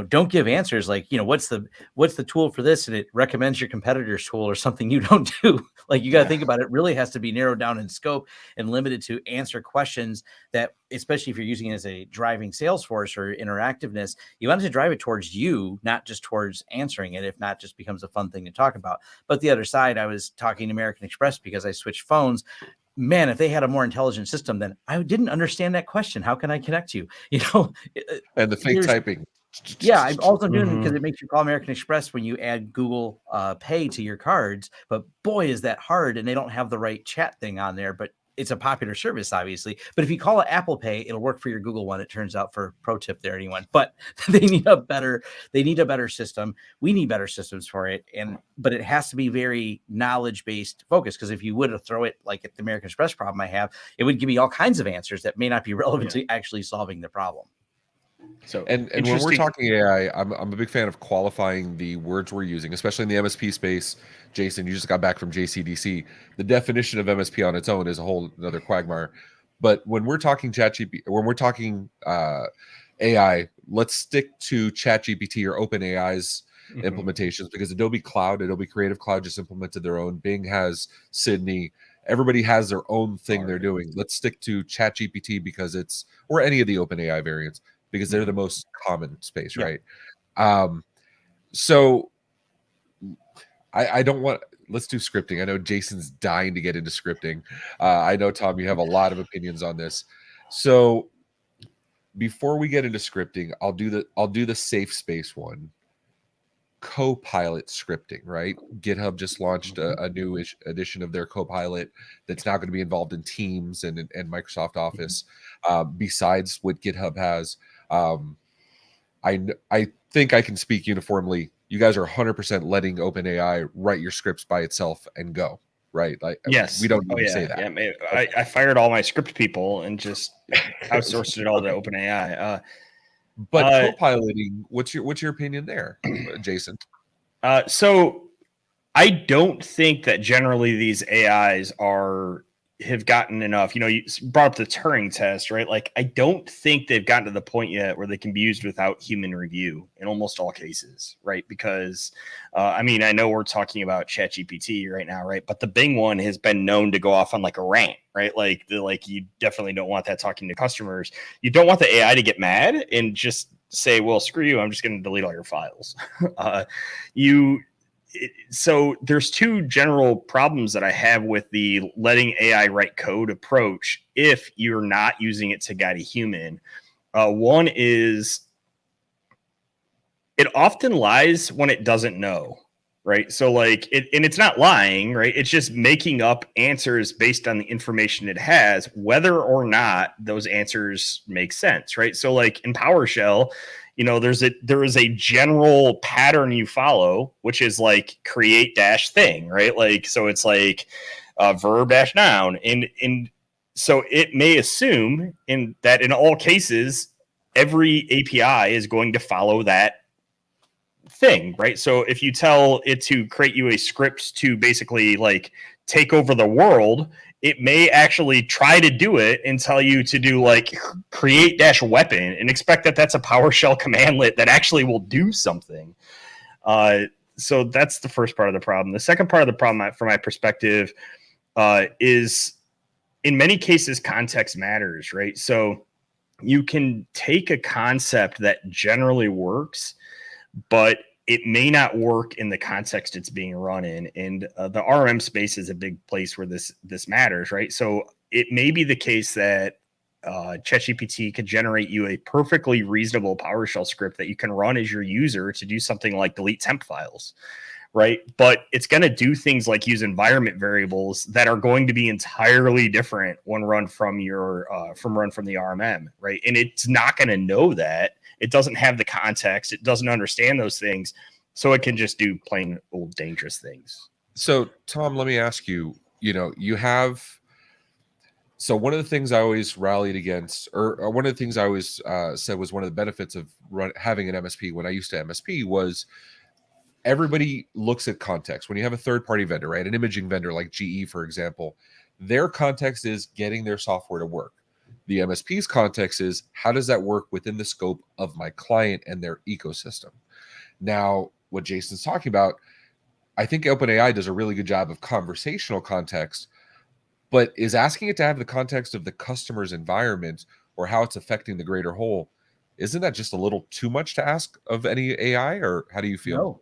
don't give answers like, what's the tool for this? And it recommends your competitor's tool or something you don't do. Like, you got to think about it. Really has to be narrowed down in scope and limited to answer questions that, especially if you're using it as a driving sales force or interactiveness, you want it to drive it towards you, not just towards answering it. If not, just becomes a fun thing to talk about. But the other side, I was talking to American Express because I switched phones. Man, if they had a more intelligent system, then I didn't understand that question. How can I connect you? And the fake typing. Yeah, I'm also doing because it makes you call American Express when you add Google Pay to your cards. But boy, is that hard, and they don't have the right chat thing on there. But it's a popular service, obviously. But if you call it Apple Pay, it'll work for your Google one. It turns out, for pro tip there, anyone. But they need a better system. We need better systems for it, but it has to be very knowledge based focus. Because if you would have throw it like at the American Express problem I have, it would give me all kinds of answers that may not be relevant to actually solving the problem. So, and when we're talking AI, I'm a big fan of qualifying the words we're using, especially in the MSP space. Jason, you just got back from JCDC. The definition of MSP on its own is a whole another quagmire. But when we're talking ChatGPT, when we're talking AI, let's stick to ChatGPT or OpenAI's implementations, because Adobe Creative Cloud just implemented their own. Bing has Sydney. Everybody has their own thing they're doing. Let's stick to ChatGPT because or any of the OpenAI variants, because they're the most common space, right? So I don't want, let's do scripting. I know Jason's dying to get into scripting. I know, Tom, you have a lot of opinions on this. So before we get into scripting, I'll do the safe space one. Copilot scripting, right? GitHub just launched a new edition of their Copilot that's now going to be involved in Teams and Microsoft Office. Besides what GitHub has, I think I can speak uniformly. You guys are 100% letting OpenAI write your scripts by itself and go, right? Like, yes, we don't need to say that. Yeah, I fired all my script people and just outsourced it all to OpenAI. But co-piloting, what's your opinion there, Jason? So I don't think that generally these AIs are have gotten enough. You know, you brought up the Turing test, right? Like, I don't think they've gotten to the point yet where they can be used without human review in almost all cases, right? Because, I mean, I know we're talking about ChatGPT right now, right? But the Bing one has been known to go off on like a rant, right? Like, you definitely don't want that talking to customers. You don't want the AI to get mad and just say, well, screw you, I'm just going to delete all your files. So there's two general problems that I have with the letting AI write code approach if you're not using it to guide a human. One is it often lies when it doesn't know, right? So like and it's not lying, right? It's just making up answers based on the information it has, whether or not those answers make sense, right? So like in PowerShell, you know, there is a general pattern you follow, which is like create dash thing, right? Like, so it's like verb dash noun. And so it may assume that in all cases, every API is going to follow that thing, right? So if you tell it to create you a script to basically like take over the world, it may actually try to do it and tell you to do like create dash weapon and expect that that's a PowerShell commandlet that actually will do something. So that's the first part of the problem. The second part of the problem, from my perspective, is in many cases, context matters, right? So you can take a concept that generally works, but it may not work in the context it's being run in. And the RMM space is a big place where this matters, right? So it may be the case that ChatGPT could generate you a perfectly reasonable PowerShell script that you can run as your user to do something like delete temp files, right? But it's going to do things like use environment variables that are going to be entirely different when run from the RMM, right? And it's not going to know that. It doesn't have the context. It doesn't understand those things. So it can just do plain old dangerous things. So, Tom, let me ask you, so one of the things I always rallied against, or one of the things I always said was one of the benefits of having an MSP when I used to MSP was everybody looks at context. When you have a third-party vendor, right, an imaging vendor like GE, for example, their context is getting their software to work. The MSP's context is how does that work within the scope of my client and their ecosystem? Now, what Jason's talking about, I think OpenAI does a really good job of conversational context, but is asking it to have the context of the customer's environment or how it's affecting the greater whole. Isn't that just a little too much to ask of any AI, or how do you feel?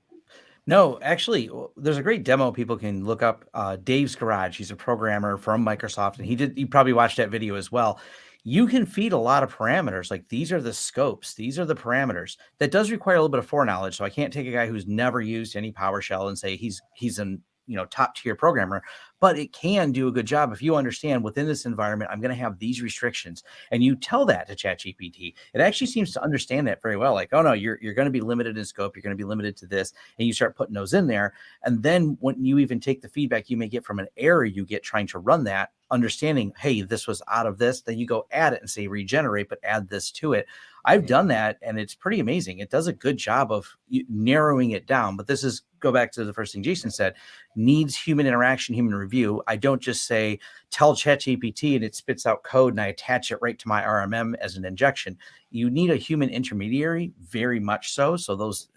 No, actually, there's a great demo people can look up. Dave's Garage. He's a programmer from Microsoft, and you probably watched that video as well. You can feed a lot of parameters. Like these are the scopes. These are the parameters. That does require a little bit of foreknowledge. So I can't take a guy who's never used any PowerShell and say he's an top tier programmer, but it can do a good job. If you understand within this environment, I'm going to have these restrictions, and you tell that to ChatGPT, it actually seems to understand that very well. Like, oh no, you're going to be limited in scope. You're going to be limited to this. And you start putting those in there. And then when you even take the feedback you may get from an error you get trying to run that, understanding, hey, this was out of this, then you go add it and say regenerate, but add this to it. I've done that, and it's pretty amazing. It does a good job of narrowing it down. But this is, go back to the first thing Jason said, needs human interaction, human review. I don't just say, tell ChatGPT and it spits out code and I attach it right to my RMM as an injection. You need a human intermediary, very much so. So those,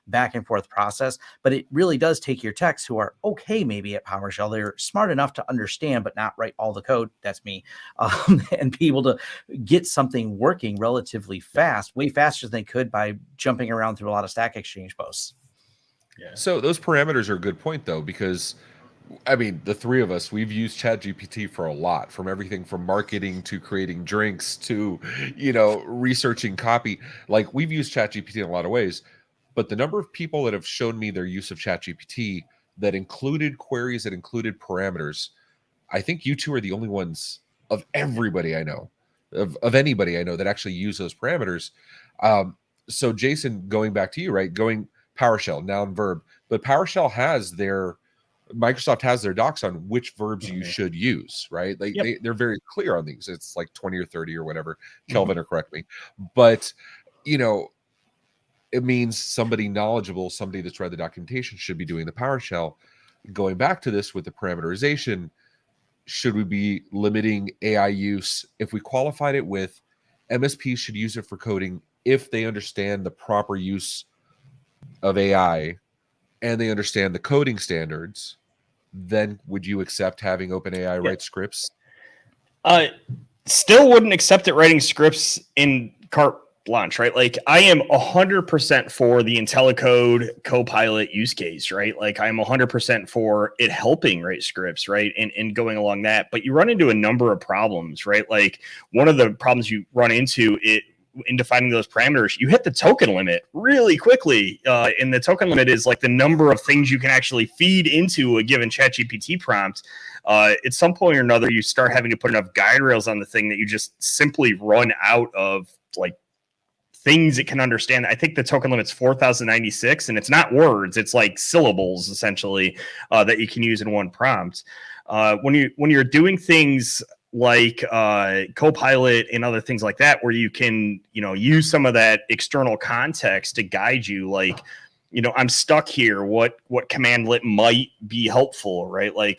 back and forth process, but it really does take your techs who are okay maybe at PowerShell. They're smart enough to understand, but not write all the code. That's me. And be able to get something working relatively fast, way faster than they could by jumping around through a lot of Stack Exchange posts. Yeah. So those parameters are a good point, though, because I mean, the three of us, we've used ChatGPT for a lot, from everything from marketing to creating drinks to, researching copy. Like, we've used ChatGPT in a lot of ways, but the number of people that have shown me their use of ChatGPT that included queries, that included parameters, I think you two are the only ones of everybody I know, of anybody I know that actually use those parameters. So Jason, going back to you, right? PowerShell, noun, verb, but PowerShell has Microsoft has their docs on which verbs you should use, right? They're very clear on these. It's like 20 or 30 or whatever. Kelvin, or correct me. But, it means somebody knowledgeable, somebody that's read the documentation should be doing the PowerShell. Going back to this with the parameterization, should we be limiting AI use? If we qualified it with MSPs should use it for coding if they understand the proper use of AI and they understand the coding standards, then would you accept having OpenAI write scripts? Still wouldn't accept it writing scripts in carte blanche, right? Like I am 100% for the IntelliCode Copilot use case, right? Like I'm 100% for it helping write scripts, right? And going along that, but you run into a number of problems, right? Like one of the problems you run into in defining those parameters, you hit the token limit really quickly. And the token limit is like the number of things you can actually feed into a given ChatGPT prompt. At some point or another, you start having to put enough guide rails on the thing that you just simply run out of like things it can understand. I think the token limit's 4,096, and it's not words; it's like syllables essentially that you can use in one prompt. When you're doing things like Copilot and other things like that, where you can use some of that external context to guide you, like I'm stuck here. What commandlet might be helpful, right? Like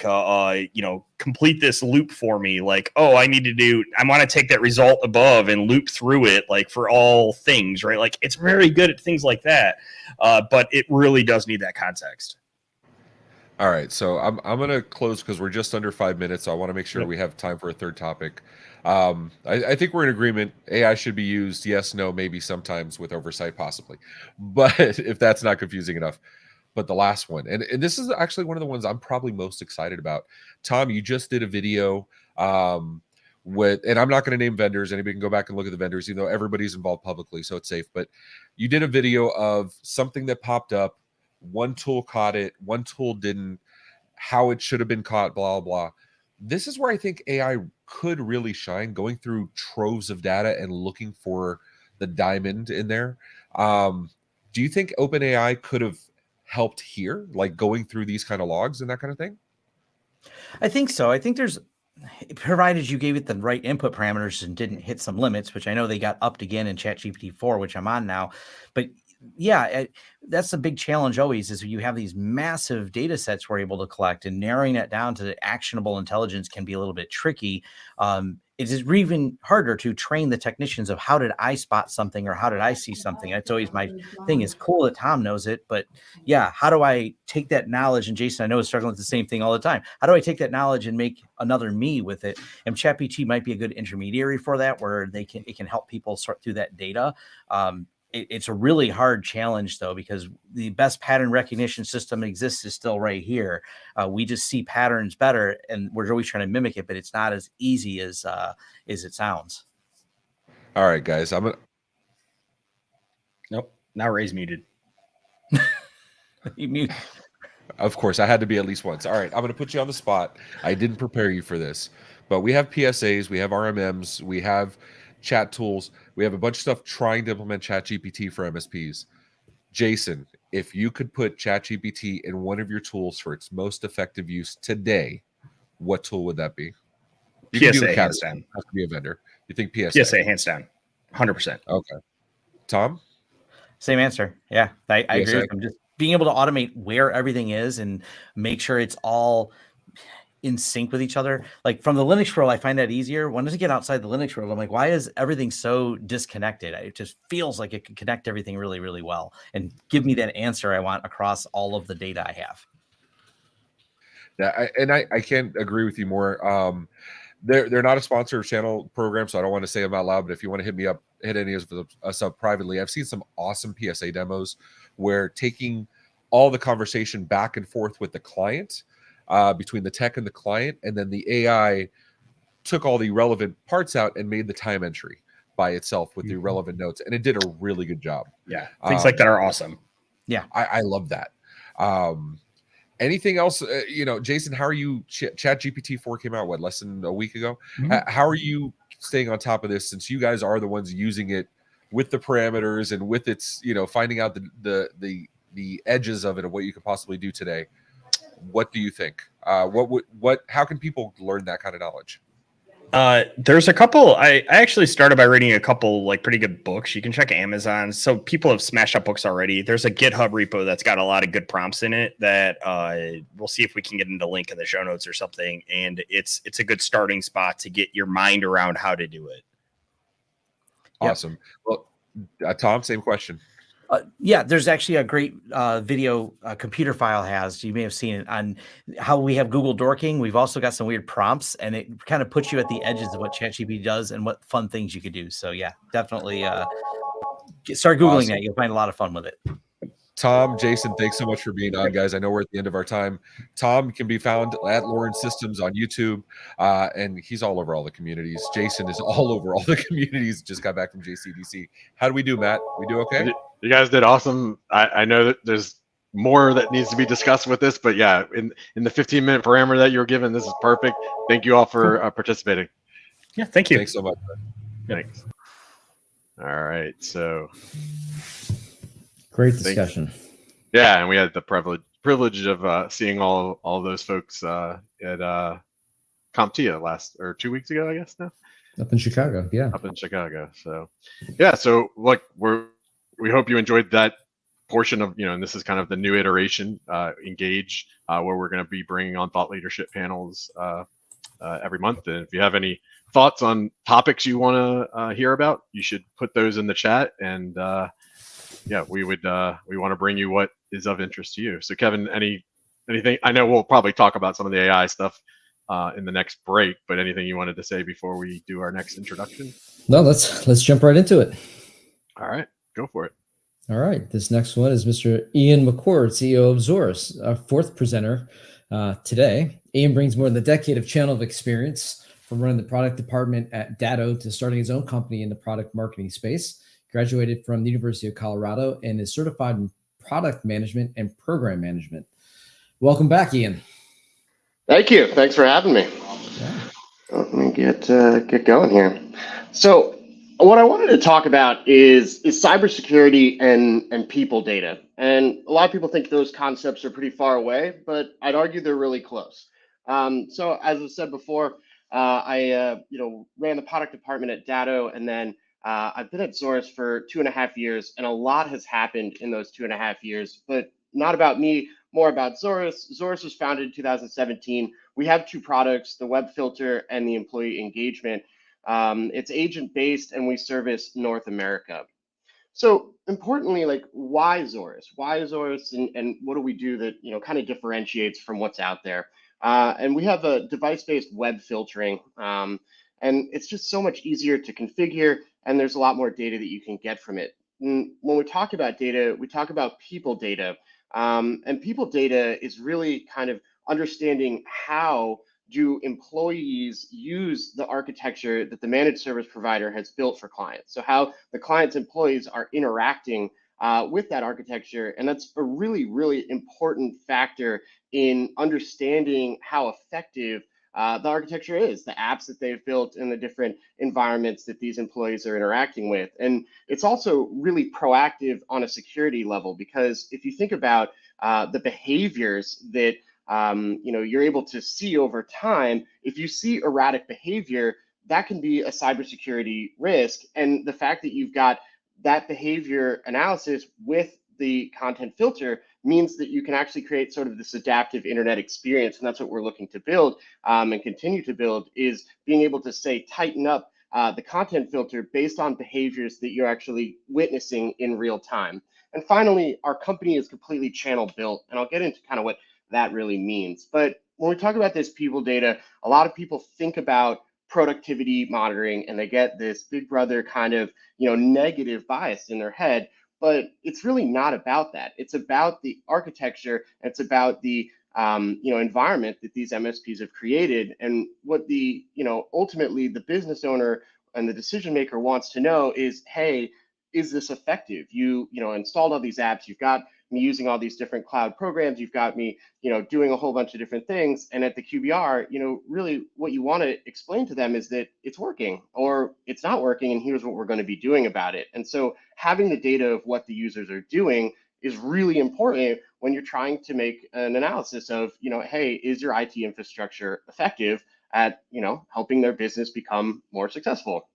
complete this loop for me. Like, oh, I want to take that result above and loop through it, like for all things, right? Like it's very good at things like that, but it really does need that context. All right, so I'm going to close because we're just under 5 minutes. So I want to make sure we have time for a third topic. I think we're in agreement. AI should be used. Yes, no, maybe sometimes with oversight, possibly. But if that's not confusing enough. But the last one, and this is actually one of the ones I'm probably most excited about. Tom, you just did a video and I'm not going to name vendors. Anybody can go back and look at the vendors, even though everybody's involved publicly, so it's safe. But you did a video of something that popped up. One tool caught it, one tool didn't, how it should have been caught, blah, blah. This is where I think AI could really shine, going through troves of data and looking for the diamond in there. Do you think OpenAI could have helped here, like going through these kind of logs and that kind of thing? I think so. I think provided you gave it the right input parameters and didn't hit some limits, which I know they got upped again in ChatGPT 4, which I'm on now. But yeah, that's a big challenge always is you have these massive data sets we're able to collect, and narrowing that down to the actionable intelligence can be a little bit tricky. It is even harder to train the technicians of how did I spot something or how did I see something. That's always my thing. It's cool that Tom knows it, but yeah, how do I take that knowledge? And Jason, I know is struggling with the same thing all the time. How do I take that knowledge and make another me with it? And ChatGPT might be a good intermediary for that, where it can help people sort through that data. It's a really hard challenge, though, because the best pattern recognition system exists is still right here. We just see patterns better, and we're always trying to mimic it, but it's not as easy as it sounds. All right, guys. Nope. Now Ray's muted. You mute. Of course, I had to be at least once. All right, I'm going to put you on the spot. I didn't prepare you for this, but we have PSAs, we have RMMs, we have chat tools. We have a bunch of stuff trying to implement ChatGPT for MSPs. Jason, if you could put ChatGPT in one of your tools for its most effective use today, what tool would that be? You PSA, hands down. It has to be a vendor. You think PSA? PSA, hands down. 100%. Okay. Tom? Same answer. Yeah, I agree with him. Just being able to automate where everything is and make sure it's all in sync with each other. Like from the Linux world, I find that easier. When I get outside the Linux world, I'm like, why is everything so disconnected? It just feels like it can connect everything really, really well and give me that answer I want across all of the data I have. Yeah, I can't agree with you more. They're not a sponsor of channel program, so I don't want to say them out loud, but if you want to hit me up, hit any of us up privately. I've seen some awesome PSA demos where taking all the conversation back and forth with the client, between the tech and the client, and then the AI took all the relevant parts out and made the time entry by itself with the relevant notes, and it did a really good job. Yeah, things like that are awesome. Yeah, I love that. Anything else? Jason, how are you? ChatGPT 4 came out less than a week ago. How are you staying on top of this, since you guys are the ones using it with the parameters and with its finding out the edges of it and what you could possibly do today? What do you think? How can people learn that kind of knowledge? There's a couple. I actually started by reading a couple like pretty good books. You can check Amazon. So people have smashed up books already. There's a GitHub repo that's got a lot of good prompts in it that we'll see if we can get into link in the show notes or something. And it's a good starting spot to get your mind around how to do it. Awesome. Well, Tom, same question. Yeah, there's actually a great video Computer File has. You may have seen it on how we have Google Dorking. We've also got some weird prompts, and it kind of puts you at the edges of what ChatGPT does and what fun things you could do. So yeah, definitely start Googling Awesome. that. You'll find a lot of fun with it. Tom, Jason, thanks so much for being on, guys. I know we're at the end of our time. Tom can be found at Lawrence Systems on YouTube, and he's all over all the communities. Jason is all over all the communities. Just got back from JCDC. How do we do, Matt? We do okay? You guys did awesome. I know that there's more that needs to be discussed with this, but yeah, in the 15-minute parameter that you were given, this is perfect. Thank you all for participating. Yeah, thank you. Thanks so much. Thanks. All right, so Great discussion. yeah, and we had the privilege of seeing all those folks at CompTIA 2 weeks ago, I guess now. Up in Chicago, yeah. Up in Chicago. So yeah, so look, we hope you enjoyed that portion of, and this is kind of the new iteration, Engage, where we're going to be bringing on thought leadership panels every month. And if you have any thoughts on topics you want to hear about, you should put those in the chat. And yeah, we want to bring you what is of interest to you. So Kevin, anything? I know we'll probably talk about some of the AI stuff in the next break, but anything you wanted to say before we do our next introduction? No, let's jump right into it. All right, go for it. All right, this next one is Mr. Ian McCord, CEO of Zorus, our fourth presenter today. Ian brings more than a decade of channel of experience from running the product department at Datto to starting his own company in the product marketing space. Graduated from the University of Colorado and is certified in product management and program management. Welcome back, Ian. Thank you. Thanks for having me. Yeah. Let me get going here. So what I wanted to talk about is cybersecurity and people data. And a lot of people think those concepts are pretty far away, but I'd argue they're really close. So as I said before, I ran the product department at Datto, and then I've been at Zorus for 2.5 years, and a lot has happened in those 2.5 years, but not about me, more about Zorus. Zorus was founded in 2017. We have two products, the web filter and the employee engagement. It's agent-based, and we service North America. So importantly, like, why Zorus? Why Zorus, and what do we do that kind of differentiates from what's out there? And we have a device-based web filtering, and it's just so much easier to configure, and there's a lot more data that you can get from it. And when we talk about data, we talk about people data, and people data is really kind of understanding how do employees use the architecture that the managed service provider has built for clients. So how the client's employees are interacting with that architecture. And that's a really, really important factor in understanding how effective the architecture is, the apps that they've built, and the different environments that these employees are interacting with. And it's also really proactive on a security level, because if you think about the behaviors that you're able to see over time, if you see erratic behavior, that can be a cybersecurity risk. And the fact that you've got that behavior analysis with the content filter means that you can actually create sort of this adaptive internet experience. And that's what we're looking to build and continue to build, is being able to say, tighten up the content filter based on behaviors that you're actually witnessing in real time. And finally, our company is completely channel built, and I'll get into kind of what that really means. But when we talk about this people data, a lot of people think about productivity monitoring, and they get this big brother kind of negative bias in their head. But it's really not about that. It's about the architecture. It's about the environment that these MSPs have created, and what the ultimately the business owner and the decision maker wants to know is, hey, is this effective? You installed all these apps. You've got me using all these different cloud programs. You've got me doing a whole bunch of different things. And at the QBR, really what you want to explain to them is that it's working or it's not working, and here's what we're going to be doing about it. And so having the data of what the users are doing is really important when you're trying to make an analysis of, hey, is your IT infrastructure effective? at, helping their business become more successful.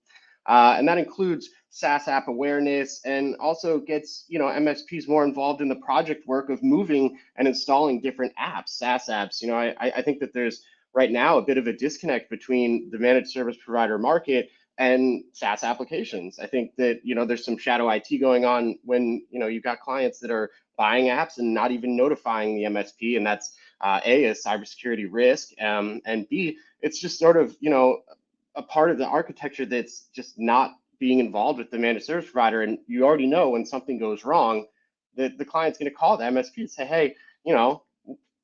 And that includes SaaS app awareness, and also gets, MSPs more involved in the project work of moving and installing different apps, SaaS apps. I think that there's right now a bit of a disconnect between the managed service provider market and SaaS applications. I think that, there's some shadow IT going on when, you've got clients that are buying apps and not even notifying the MSP. And that's A, a cybersecurity risk, and B, it's just sort of, a part of the architecture that's just not being involved with the managed service provider. And you already know when something goes wrong, that the client's going to call the MSP and say, hey,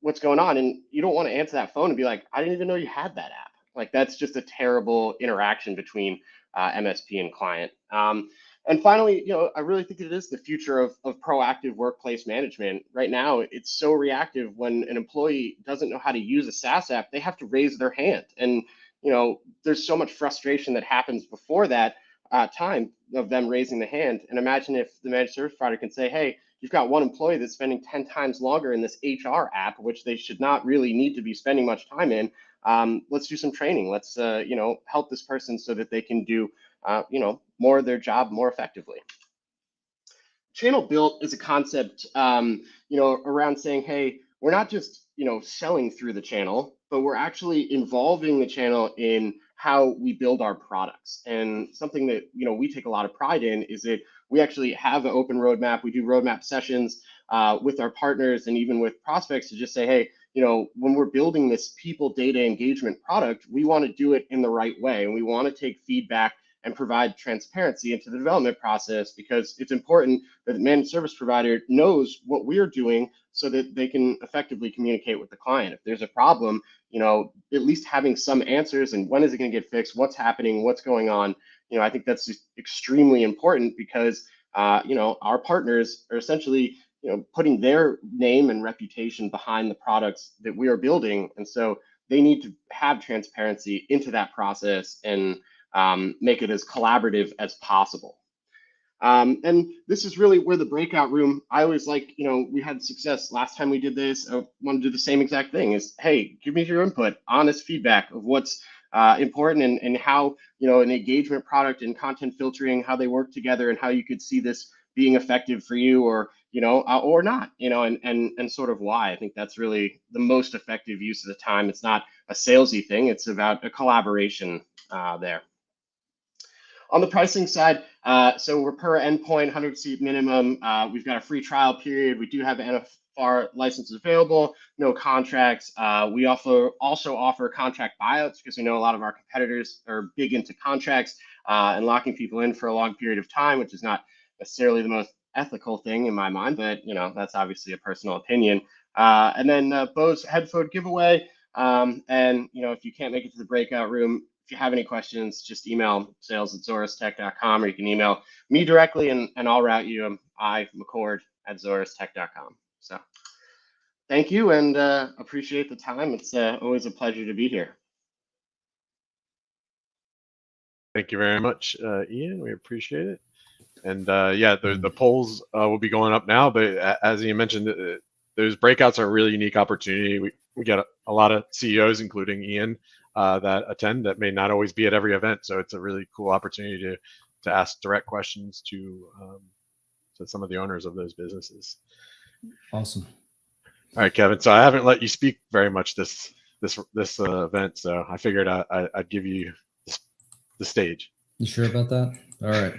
what's going on? And you don't want to answer that phone and be like, I didn't even know you had that app. Like, that's just a terrible interaction between MSP and client. And finally, I really think it is the future of proactive workplace management. Right now, it's so reactive. When an employee doesn't know how to use a SaaS app, they have to raise their hand. And, there's so much frustration that happens before that time of them raising the hand. And imagine if the managed service provider can say, hey, you've got one employee that's spending 10 times longer in this HR app, which they should not really need to be spending much time in. Let's do some training. Let's, help this person so that they can do, more of their job more effectively. Channel built is a concept, around saying, hey, we're not just, selling through the channel, but we're actually involving the channel in how we build our products. And something that, we take a lot of pride in is that we actually have an open roadmap. We do roadmap sessions with our partners and even with prospects to just say, hey, when we're building this people data engagement product, we want to do it in the right way. And we want to take feedback and provide transparency into the development process, because it's important that the managed service provider knows what we're doing so that they can effectively communicate with the client. If there's a problem, at least having some answers, and when is it going to get fixed, what's happening, what's going on. I think that's just extremely important, because, our partners are essentially, putting their name and reputation behind the products that we are building. And so they need to have transparency into that process and make it as collaborative as possible. And this is really where the breakout room, I always like, we had success last time we did this. I want to do the same exact thing, is, hey, give me your input, honest feedback of what's important, and how, an engagement product and content filtering, how they work together, and how you could see this being effective for you, or, or not, and sort of why. I think that's really the most effective use of the time. It's not a salesy thing. It's about a collaboration there. On the pricing side, so we're per endpoint, 100 seat minimum. We've got a free trial period. We do have NFR licenses available, no contracts. We also offer contract buyouts, because we know a lot of our competitors are big into contracts and locking people in for a long period of time, which is not necessarily the most ethical thing in my mind, but that's obviously a personal opinion. And then Bose headphone giveaway. And if you can't make it to the breakout room, if you have any questions, just email sales@zorustech.com, or you can email me directly, and I'll route you. I'm McCord@zorustech.com. So thank you, and appreciate the time. It's always a pleasure to be here. Thank you very much, Ian. We appreciate it. And yeah, the polls will be going up now. But as Ian mentioned, those breakouts are a really unique opportunity. We get a lot of CEOs, including Ian, that attend, that may not always be at every event. So it's a really cool opportunity to ask direct questions to some of the owners of those businesses. Awesome. All right, Kevin. So I haven't let you speak very much this event, so I figured I'd give you the stage. You sure about that? All right.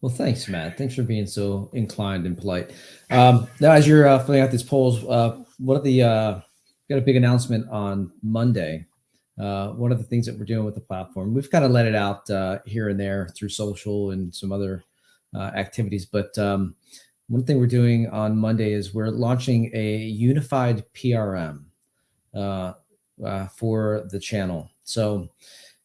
Well, thanks, Matt. Thanks for being so inclined and polite. Now, as you're filling out these polls, one of the got a big announcement on Monday. One of the things that we're doing with the platform, we've kind of let it out here and there through social and some other activities. But one thing we're doing on Monday is we're launching a unified PRM for the channel. So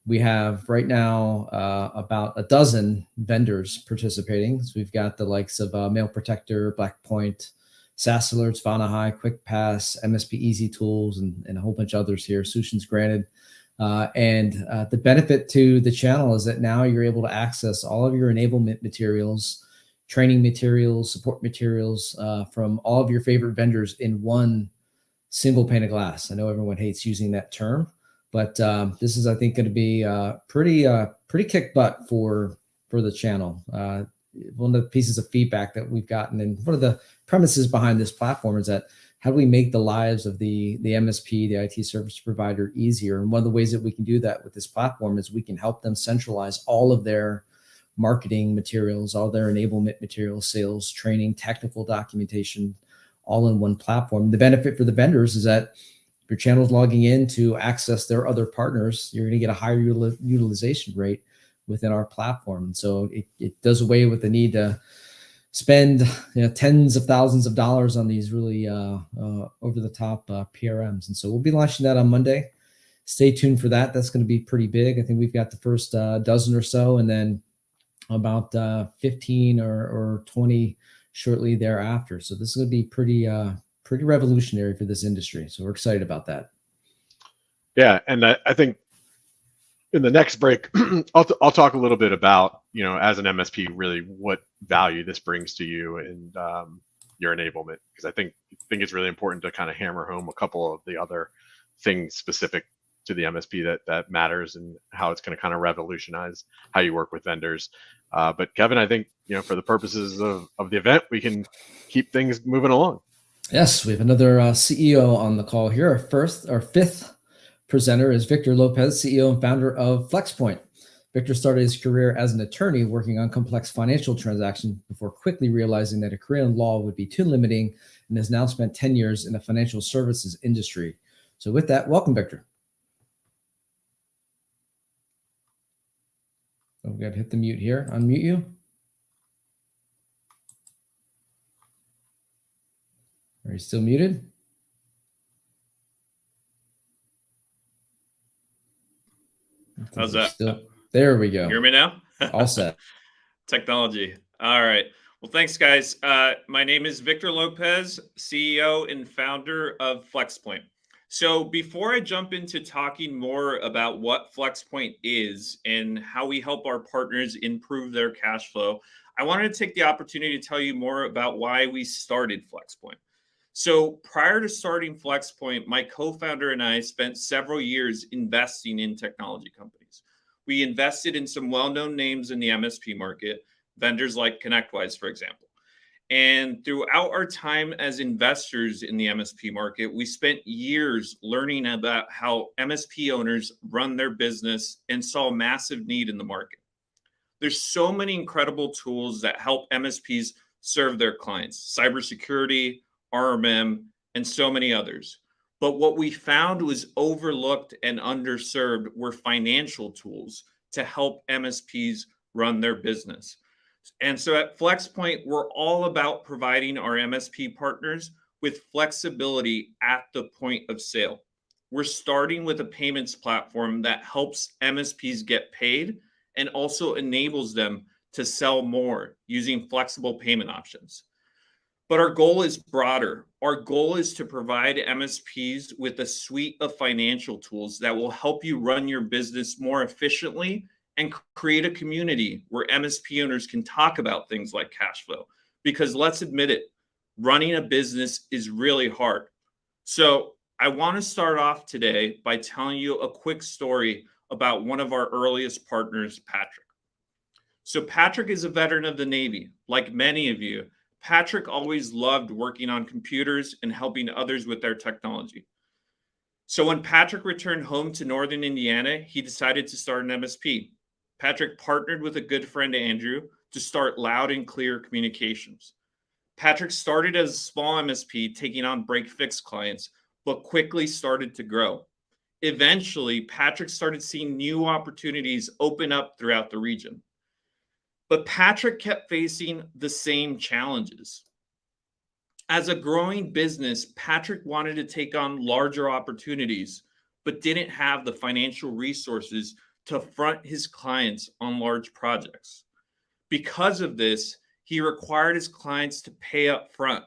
we have right now about a dozen vendors participating. So we've got the likes of Mail Protector, Blackpoint, SaaS Alerts, Vanahai, QuickPass, MSP Easy Tools, and a whole bunch of others here, Solutions Granted. And the benefit to the channel is that now you're able to access all of your enablement materials, training materials, support materials from all of your favorite vendors in one single pane of glass. I know everyone hates using that term, But this is, I think, going to be pretty kick butt for the channel. One of the pieces of feedback that we've gotten, and one of the premises behind this platform, is that how do we make the lives of the MSP, the IT service provider, easier? And one of the ways that we can do that with this platform is we can help them centralize all of their marketing materials, all their enablement materials, sales, training, technical documentation, all in one platform. The benefit for the vendors is that if your channel is logging in to access their other partners, you're going to get a higher utilization rate within our platform. So it does away with the need to spend tens of thousands of dollars on these really over-the-top PRMs. And so we'll be launching that on Monday. Stay tuned for that. That's going to be pretty big. I think we've got the first dozen or so, and then about 15 or 20 shortly thereafter. So this is going to be pretty revolutionary for this industry. So we're excited about that. Yeah, and I think in the next break, I'll talk a little bit about, as an MSP, really what value this brings to you and your enablement, because I think it's really important to kind of hammer home a couple of the other things specific to the MSP that matters, and how it's going to kind of revolutionize how you work with vendors. But Kevin, I think, for the purposes of the event, we can keep things moving along. Yes, we have another CEO on the call here. Our fifth presenter is Victor Lopez, CEO and founder of FlexPoint. Victor started his career as an attorney working on complex financial transactions before quickly realizing that a career in law would be too limiting, and has now spent 10 years in the financial services industry. So with that, welcome, Victor. Oh, we got to hit the mute here. Unmute you. Are you still muted? How's that? There we go. Hear me now? All set. Technology. All right. Well, thanks, guys. My name is Victor Lopez, CEO and founder of FlexPoint. So before I jump into talking more about what FlexPoint is and how we help our partners improve their cash flow, I wanted to take the opportunity to tell you more about why we started FlexPoint. So prior to starting FlexPoint, my co-founder and I spent several years investing in technology companies. We invested in some well-known names in the MSP market, vendors like ConnectWise, for example. And throughout our time as investors in the MSP market, we spent years learning about how MSP owners run their business and saw a massive need in the market. There's so many incredible tools that help MSPs serve their clients: cybersecurity, RMM, and so many others. But what we found was overlooked and underserved were financial tools to help MSPs run their business. And so at FlexPoint, we're all about providing our MSP partners with flexibility at the point of sale. We're starting with a payments platform that helps MSPs get paid and also enables them to sell more using flexible payment options. But our goal is broader. Our goal is to provide MSPs with a suite of financial tools that will help you run your business more efficiently and create a community where MSP owners can talk about things like cash flow. Because let's admit it, running a business is really hard. So I want to start off today by telling you a quick story about one of our earliest partners, Patrick. So Patrick is a veteran of the Navy. Like many of you, Patrick always loved working on computers and helping others with their technology. So when Patrick returned home to Northern Indiana, he decided to start an MSP. Patrick partnered with a good friend, Andrew, to start Loud and Clear Communications. Patrick started as a small MSP, taking on break-fix clients, but quickly started to grow. Eventually, Patrick started seeing new opportunities open up throughout the region. But Patrick kept facing the same challenges. As a growing business, Patrick wanted to take on larger opportunities, but didn't have the financial resources to front his clients on large projects. Because of this, he required his clients to pay up front.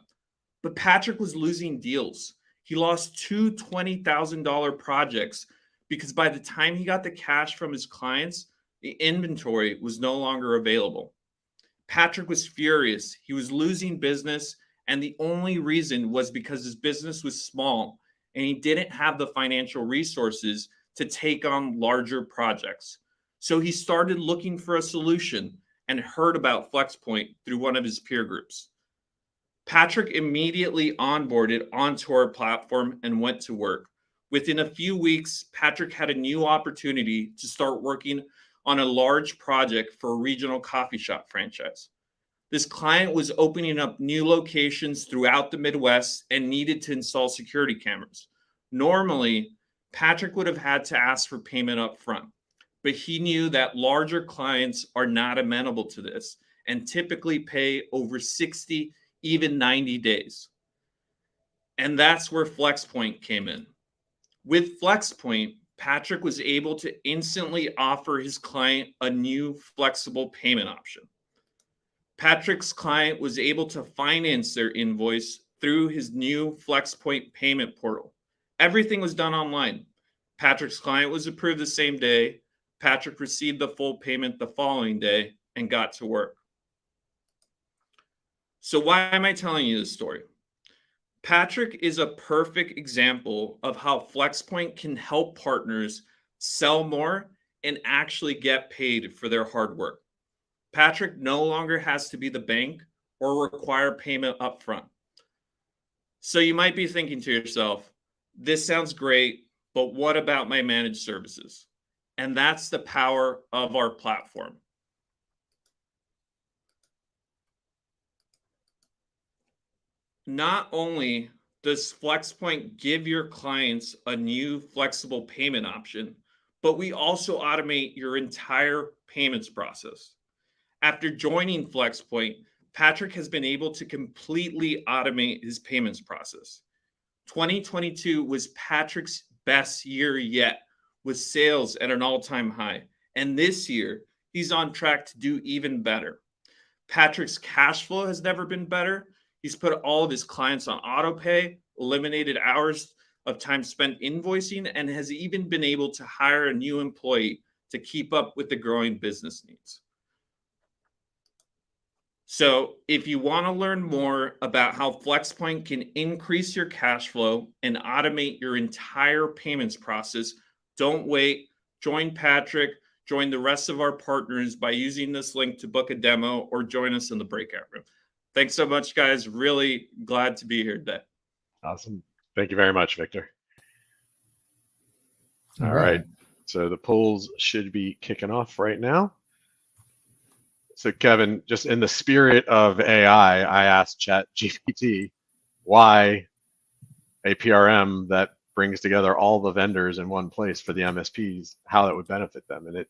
But Patrick was losing deals. He lost two $20,000 projects because by the time he got the cash from his clients, the inventory was no longer available. Patrick was furious. He was losing business, and the only reason was because his business was small and he didn't have the financial resources to take on larger projects. So he started looking for a solution and heard about FlexPoint through one of his peer groups. Patrick immediately onboarded onto our platform and went to work. Within a few weeks, Patrick had a new opportunity to start working on a large project for a regional coffee shop franchise. This client was opening up new locations throughout the Midwest and needed to install security cameras. Normally, Patrick would have had to ask for payment up front, but he knew that larger clients are not amenable to this and typically pay over 60, even 90 days. And that's where FlexPoint came in. With FlexPoint, Patrick was able to instantly offer his client a new flexible payment option. Patrick's client was able to finance their invoice through his new FlexPoint payment portal. Everything was done online. Patrick's client was approved the same day. Patrick received the full payment the following day and got to work. So why am I telling you this story? Patrick is a perfect example of how FlexPoint can help partners sell more and actually get paid for their hard work. Patrick no longer has to be the bank or require payment upfront. So you might be thinking to yourself, this sounds great, but what about my managed services? And that's the power of our platform. Not only does FlexPoint give your clients a new flexible payment option, but we also automate your entire payments process. After joining FlexPoint, Patrick has been able to completely automate his payments process. 2022 was Patrick's best year yet, with sales at an all-time high. And this year, he's on track to do even better. Patrick's cash flow has never been better. He's put all of his clients on auto pay, eliminated hours of time spent invoicing, and has even been able to hire a new employee to keep up with the growing business needs. So if you want to learn more about how FlexPoint can increase your cash flow and automate your entire payments process, don't wait. Join Patrick, join the rest of our partners by using this link to book a demo or join us in the breakout room. Thanks so much, guys. Really glad to be here today. Awesome. Thank you very much, Victor. All right. So the polls should be kicking off right now. So Kevin, just in the spirit of AI, I asked ChatGPT why a PRM that brings together all the vendors in one place for the MSPs, how that would benefit them. And it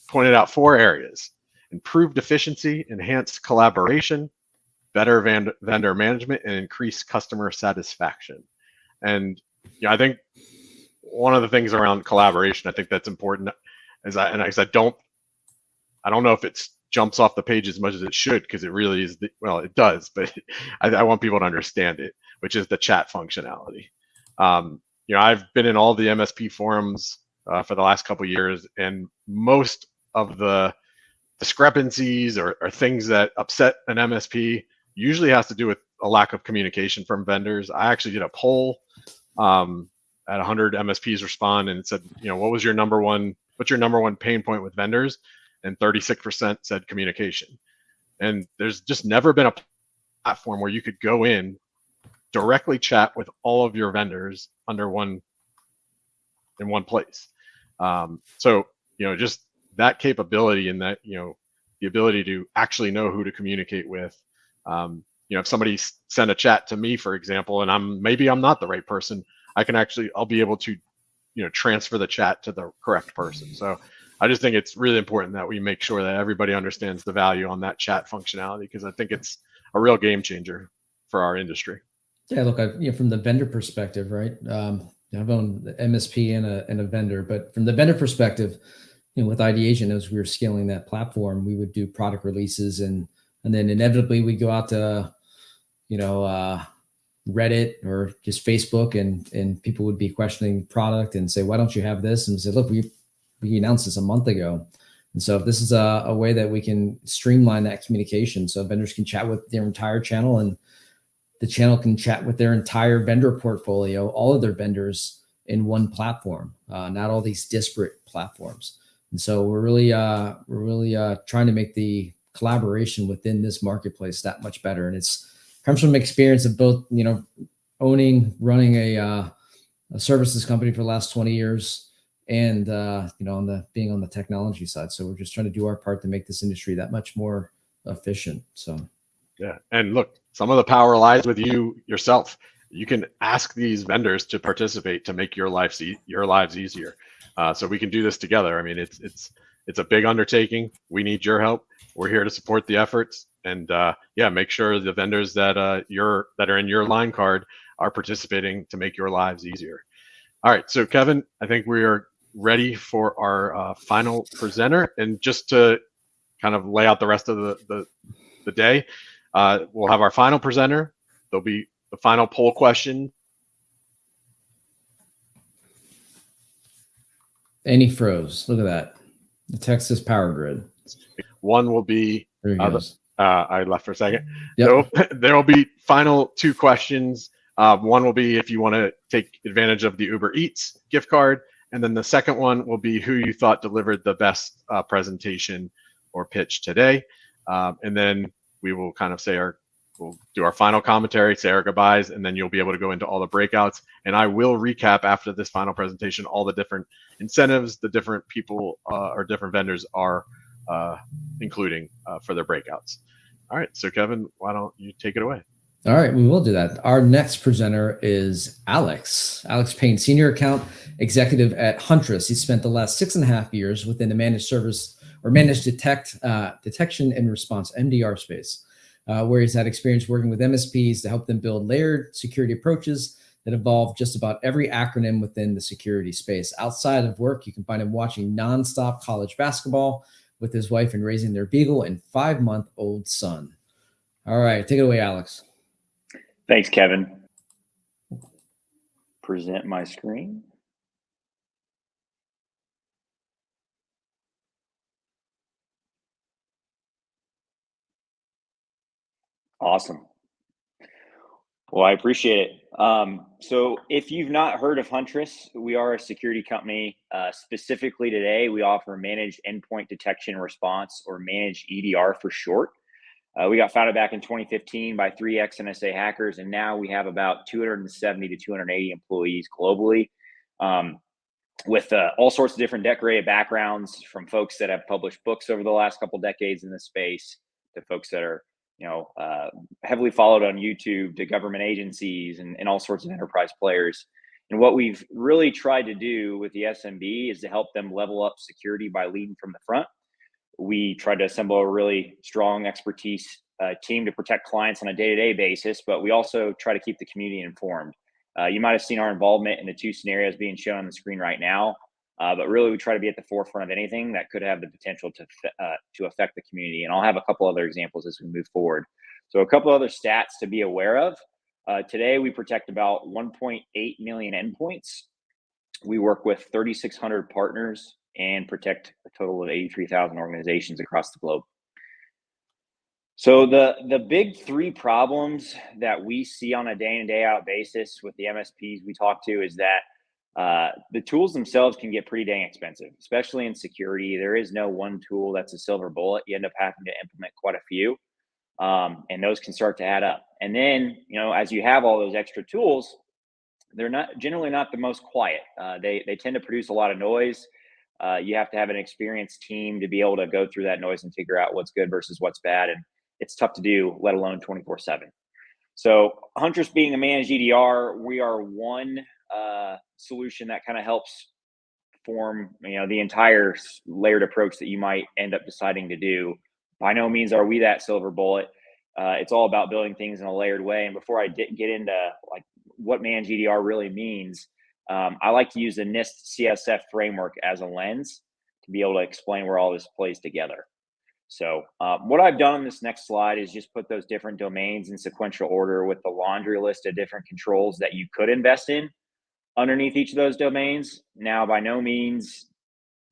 pointed out 4 areas: improved efficiency, enhanced collaboration, better vendor management, and increased customer satisfaction. And I think one of the things around collaboration, I think that's important, is I don't know if it's jumps off the page as much as it should, because it really is, well, it does, but I want people to understand it, which is the chat functionality. I've been in all the MSP forums for the last couple of years, and most of the discrepancies or things that upset an MSP usually has to do with a lack of communication from vendors. I actually did a poll at 100 MSPs respond, and it said, what's your number one pain point with vendors? And 36% said communication. And there's just never been a platform where you could go in, directly chat with all of your vendors in one place. So just that capability and that the ability to actually know who to communicate with. If somebody sent a chat to me, for example, and I'm not the right person, I'll be able to transfer the chat to the correct person. So I just think it's really important that we make sure that everybody understands the value on that chat functionality, because I think it's a real game changer for our industry. Yeah, look, from the vendor perspective, right? I've owned the MSP and a vendor, but from the vendor perspective, with Ideation, as we were scaling that platform, we would do product releases, and then inevitably we go out to, Reddit or just Facebook, and people would be questioning the product and say, why don't you have this? And say, look, we announced this a month ago. And so if this is a way that we can streamline that communication so vendors can chat with their entire channel, and the channel can chat with their entire vendor portfolio, all of their vendors in one platform, not all these disparate platforms. And so we're really trying to make the collaboration within this marketplace that much better. And it's comes from experience of both, running a services company for the last 20 years and, being on the technology side. So we're just trying to do our part to make this industry that much more efficient. So, yeah. And look, some of the power lies with you yourself. You can ask these vendors to participate to make your lives easier. So we can do this together. I mean, it's a big undertaking. We need your help. We're here to support the efforts, and make sure the vendors that are in your line card are participating to make your lives easier. All right, so Kevin, I think we are ready for our final presenter, and just to kind of lay out the rest of the day, we'll have our final presenter. There'll be the final poll question. and he froze. Look at that. The Texas power grid. One will be, There he goes. I left for a second. Yep. There will be final two questions. One will be if you want to take advantage of the Uber Eats gift card. And then the second one will be who you thought delivered the best presentation or pitch today. And then we will kind of we'll do our final commentary, say our goodbyes, and then you'll be able to go into all the breakouts. And I will recap after this final presentation all the different incentives the different people or different vendors are including for their breakouts. All right, so Kevin, why don't you take it away? All right, we will do that. Our next presenter is Alex Payne, Senior Account Executive at Huntress. He spent the last 6.5 years within the managed service or managed detection and response MDR space, where he's had experience working with MSPs to help them build layered security approaches that involve just about every acronym within the security space. Outside of work, you can find him watching nonstop college basketball with his wife and raising their beagle and 5-month-old son. All right, take it away, Alex. Thanks, Kevin. Present my screen. Awesome. Well, I appreciate it. So if you've not heard of Huntress, we are a security company. Specifically today, we offer managed endpoint detection and response, or managed EDR for short. We got founded back in 2015 by 3 ex-NSA hackers, and now we have about 270 to 280 employees globally, with all sorts of different decorated backgrounds, from folks that have published books over the last couple decades in this space to folks that are heavily followed on YouTube, to government agencies and all sorts of enterprise players. And what we've really tried to do with the SMB is to help them level up security by leading from the front. We tried to assemble a really strong expertise team to protect clients on a day-to-day basis, but we also try to keep the community informed. You might have seen our involvement in the 2 scenarios being shown on the screen right now, but really we try to be at the forefront of anything that could have the potential to affect the community. And I'll have a couple other examples as we move forward. So a couple other stats to be aware of. Today we protect about 1.8 million endpoints. We work with 3,600 partners and protect a total of 83,000 organizations across the globe. So the big 3 problems that we see on a day in, day out basis with the MSPs we talk to is that the tools themselves can get pretty dang expensive, especially in security. There is no one tool that's a silver bullet. You end up having to implement quite a few, and those can start to add up. And then, as you have all those extra tools, they're generally not the most quiet. They tend to produce a lot of noise. You have to have an experienced team to be able to go through that noise and figure out what's good versus what's bad. And it's tough to do, let alone 24/7. So Huntress being a managed EDR, we are one solution that kind of helps form, the entire layered approach that you might end up deciding to do. By no means are we that silver bullet. It's all about building things in a layered way. And before I get into like what managed EDR really means, I like to use the NIST CSF framework as a lens to be able to explain where all this plays together. So what I've done on this next slide is just put those different domains in sequential order with the laundry list of different controls that you could invest in underneath each of those domains. Now, by no means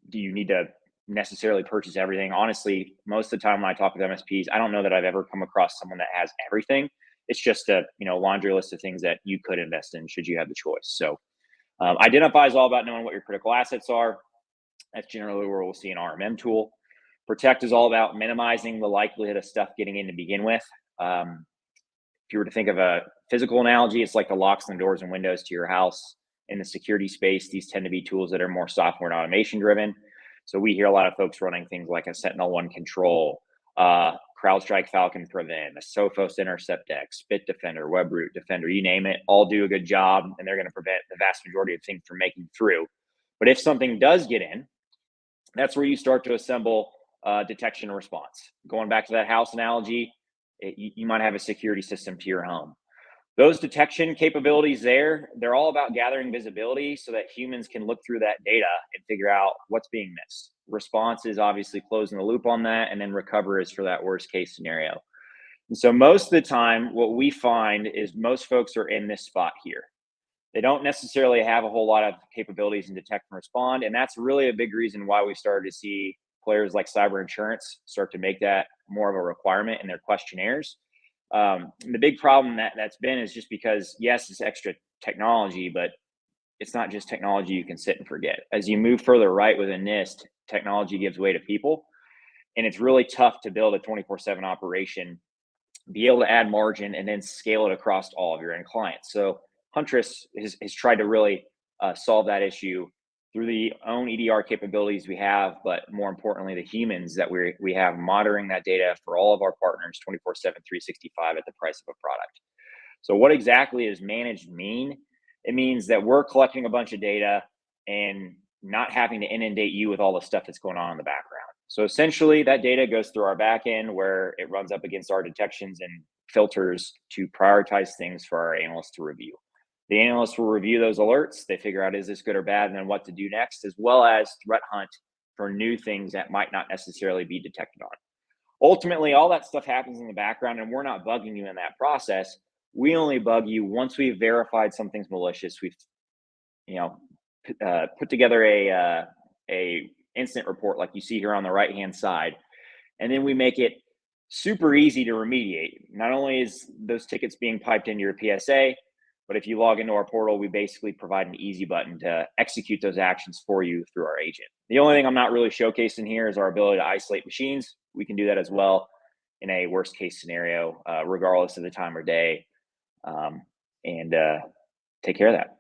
do you need to necessarily purchase everything. Honestly, most of the time when I talk with MSPs, I don't know that I've ever come across someone that has everything. It's just a laundry list of things that you could invest in should you have the choice. So Identify is all about knowing what your critical assets are. That's generally where we'll see an RMM tool. Protect is all about minimizing the likelihood of stuff getting in to begin with. If you were to think of a physical analogy, it's like the locks and doors and windows to your house. In the security space, these tend to be tools that are more software and automation driven. So we hear a lot of folks running things like a SentinelOne Control, CrowdStrike Falcon Prevent, a Sophos Intercept X, Bitdefender, Webroot Defender, you name it, all do a good job, and they're going to prevent the vast majority of things from making through. But if something does get in, that's where you start to assemble detection and response. Going back to that house analogy, you might have a security system to your home. Those detection capabilities they're all about gathering visibility so that humans can look through that data and figure out what's being missed. Response is obviously closing the loop on that, and then recover is for that worst case scenario. And so most of the time, what we find is most folks are in this spot here. They don't necessarily have a whole lot of capabilities in detect and respond, and that's really a big reason why we started to see players like Cyber Insurance start to make that more of a requirement in their questionnaires. The big problem that's been is just because, yes, it's extra technology, but it's not just technology you can sit and forget. As you move further right within NIST, technology gives way to people, and it's really tough to build a 24/7 operation, be able to add margin, and then scale it across all of your end clients. So Huntress has tried to really solve that issue through the own EDR capabilities we have, but more importantly, the humans that we have monitoring that data for all of our partners 24/7, 365 at the price of a product. So what exactly does managed mean? It means that we're collecting a bunch of data and not having to inundate you with all the stuff that's going on in the background. So essentially that data goes through our back end where it runs up against our detections and filters to prioritize things for our analysts to review. The analysts will review those alerts. They figure out, is this good or bad, and then what to do next, as well as threat hunt for new things that might not necessarily be detected on. Ultimately, all that stuff happens in the background, and we're not bugging you in that process. We only bug you once we've verified something's malicious. We've, put together a incident report like you see here on the right-hand side, and then we make it super easy to remediate. Not only is those tickets being piped into your PSA, but if you log into our portal, we basically provide an easy button to execute those actions for you through our agent. The only thing I'm not really showcasing here is our ability to isolate machines. We can do that as well in a worst case scenario, regardless of the time or day, and take care of that.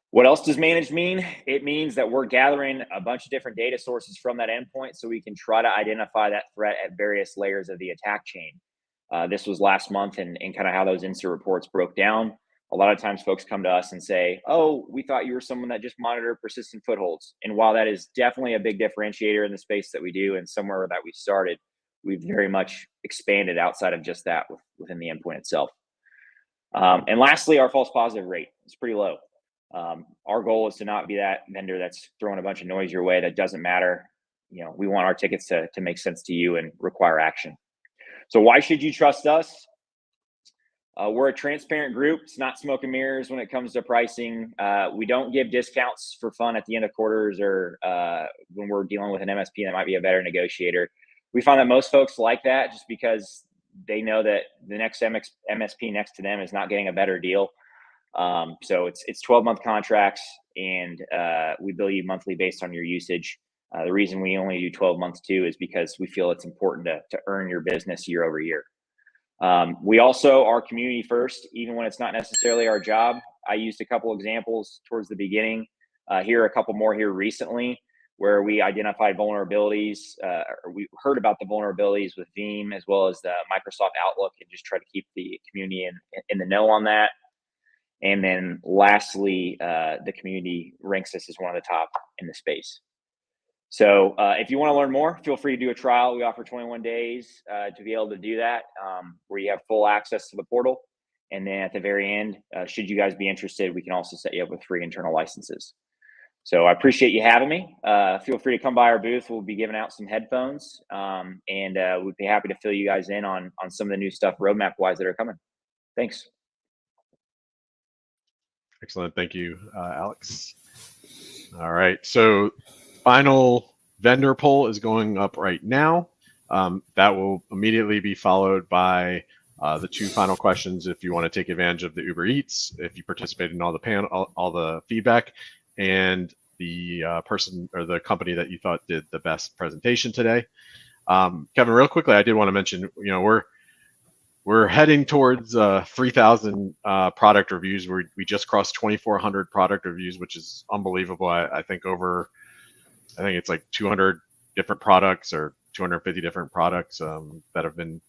What else does managed mean? It means that we're gathering a bunch of different data sources from that endpoint so we can try to identify that threat at various layers of the attack chain. This was last month and kind of how those incident reports broke down. A lot of times folks come to us and say, oh, we thought you were someone that just monitored persistent footholds. And while that is definitely a big differentiator in the space that we do and somewhere that we started, we've very much expanded outside of just that within the endpoint itself. And lastly, our false positive rate is pretty low. Our goal is to not be that vendor that's throwing a bunch of noise your way that doesn't matter. We want our tickets to make sense to you and require action. So why should you trust us? We're a transparent group. It's not smoke and mirrors when it comes to pricing. We don't give discounts for fun at the end of quarters or when we're dealing with an MSP that might be a better negotiator. We find that most folks like that just because they know that the next MSP next to them is not getting a better deal. So it's 12-month contracts, and we bill you monthly based on your usage. The reason we only do 12 months too is because we feel it's important to earn your business year over year. We also are community first, even when it's not necessarily our job. I used a couple examples towards the beginning. Here are a couple more here recently where we identified vulnerabilities, or we heard about the vulnerabilities with Veeam as well as the Microsoft Outlook, and just try to keep the community in the know on that. And then lastly, the community ranks us as one of the top in the space. So if you want to learn more, feel free to do a trial. We offer 21 days to be able to do that, where you have full access to the portal. And then at the very end, should you guys be interested, we can also set you up with free internal licenses. So I appreciate you having me. Feel free to come by our booth. We'll be giving out some headphones, and we'd be happy to fill you guys in on some of the new stuff roadmap-wise that are coming. Thanks. Excellent. Thank you, Alex. All right. So final vendor poll is going up right now. That will immediately be followed by The two final questions, if you want to take advantage of the Uber Eats, if you participated in all the all the feedback, and the person or the company that you thought did the best presentation today. Kevin, real quickly, I did want to mention, we're heading towards 3,000 product reviews. We just crossed 2,400 product reviews, which is unbelievable. I think it's like 200 different products or 250 different products that have been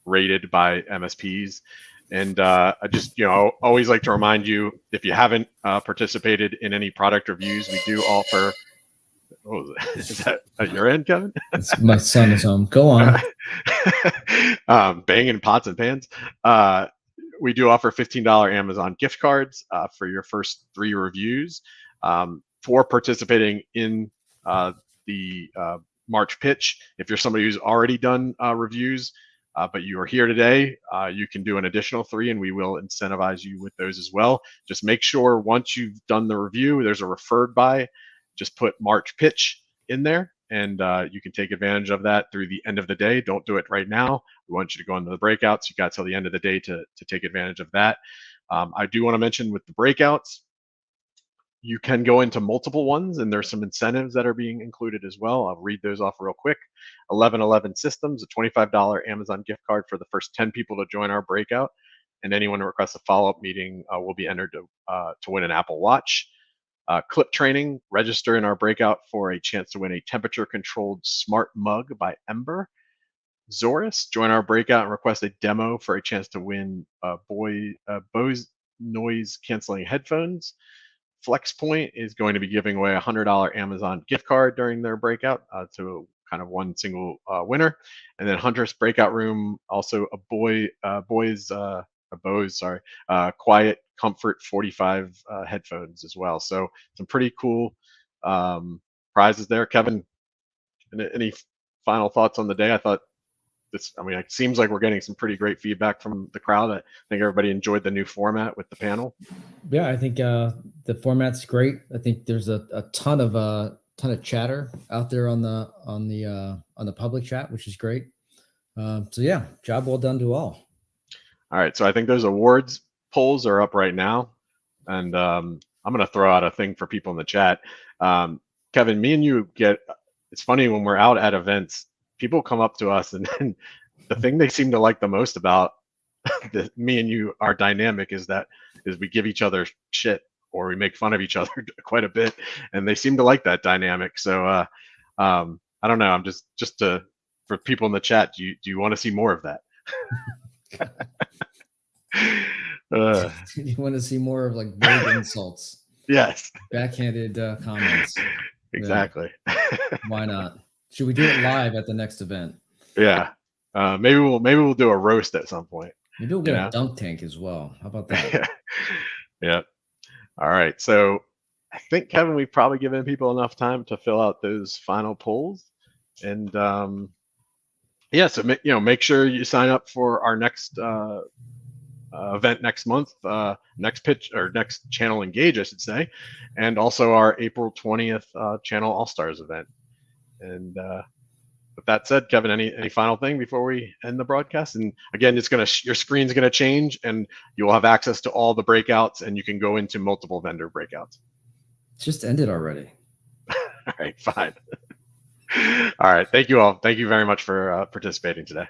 rated by MSPs. And I just, always like to remind you, if you haven't participated in any product reviews, we do offer. Oh, is that at your end, Kevin? My son is home. Go on. Banging pots and pans. We do offer $15 Amazon gift cards for your first 3 reviews for participating in the March pitch. If you're somebody who's already done reviews, but you are here today, you can do an additional 3, and we will incentivize you with those as well. Just make sure once you've done the review, there's a referred by. Just put March pitch in there, and you can take advantage of that through the end of the day. Don't do it right now. We want you to go into the breakouts. You got till the end of the day to take advantage of that. I do want to mention with the breakouts, you can go into multiple ones, and there's some incentives that are being included as well. I'll read those off real quick. 1111 Systems, a $25 Amazon gift card for the first 10 people to join our breakout, and anyone who requests a follow-up meeting will be entered to win an Apple Watch. Clip Training, register in our breakout for a chance to win a temperature-controlled smart mug by Ember. Zorus, join our breakout and request a demo for a chance to win Bose noise-canceling headphones. FlexPoint is going to be giving away a $100 Amazon gift card during their breakout to kind of one single winner. And then Huntress Breakout Room, also a Bose Quiet Comfort 45 headphones as well. So some pretty cool prizes there. Kevin, any final thoughts on the day? I thought it seems like we're getting some pretty great feedback from the crowd. I think everybody enjoyed the new format with the panel. Yeah, I think the format's great. I think there's a ton of chatter out there on the public chat, which is great. So yeah, job well done to all. All right, so I think those awards polls are up right now, and I'm going to throw out a thing for people in the chat. Kevin, me and you it's funny when we're out at events, people come up to us, and the thing they seem to like the most about me and you, our dynamic, is we give each other shit, or we make fun of each other quite a bit, and they seem to like that dynamic. So I don't know. I'm just for people in the chat, do you want to see more of that? You want to see more of like big insults? Yes. Backhanded comments. Exactly. Yeah. Why not? Should we do it live at the next event? Yeah. Maybe we'll do a roast at some point. Maybe we'll get a dunk tank as well. How about that? Yeah. All right. So I think, Kevin, we've probably given people enough time to fill out those final polls, and yeah. So make sure you sign up for our next event next month, next pitch or next Channel Engage, I should say, and also our April 20th Channel All Stars event. And with that said, Kevin, any final thing before we end the broadcast? And again, your screen's gonna change, and you'll have access to all the breakouts, and you can go into multiple vendor breakouts. It's just ended already. All right, fine. All right, thank you all. Thank you very much for participating today.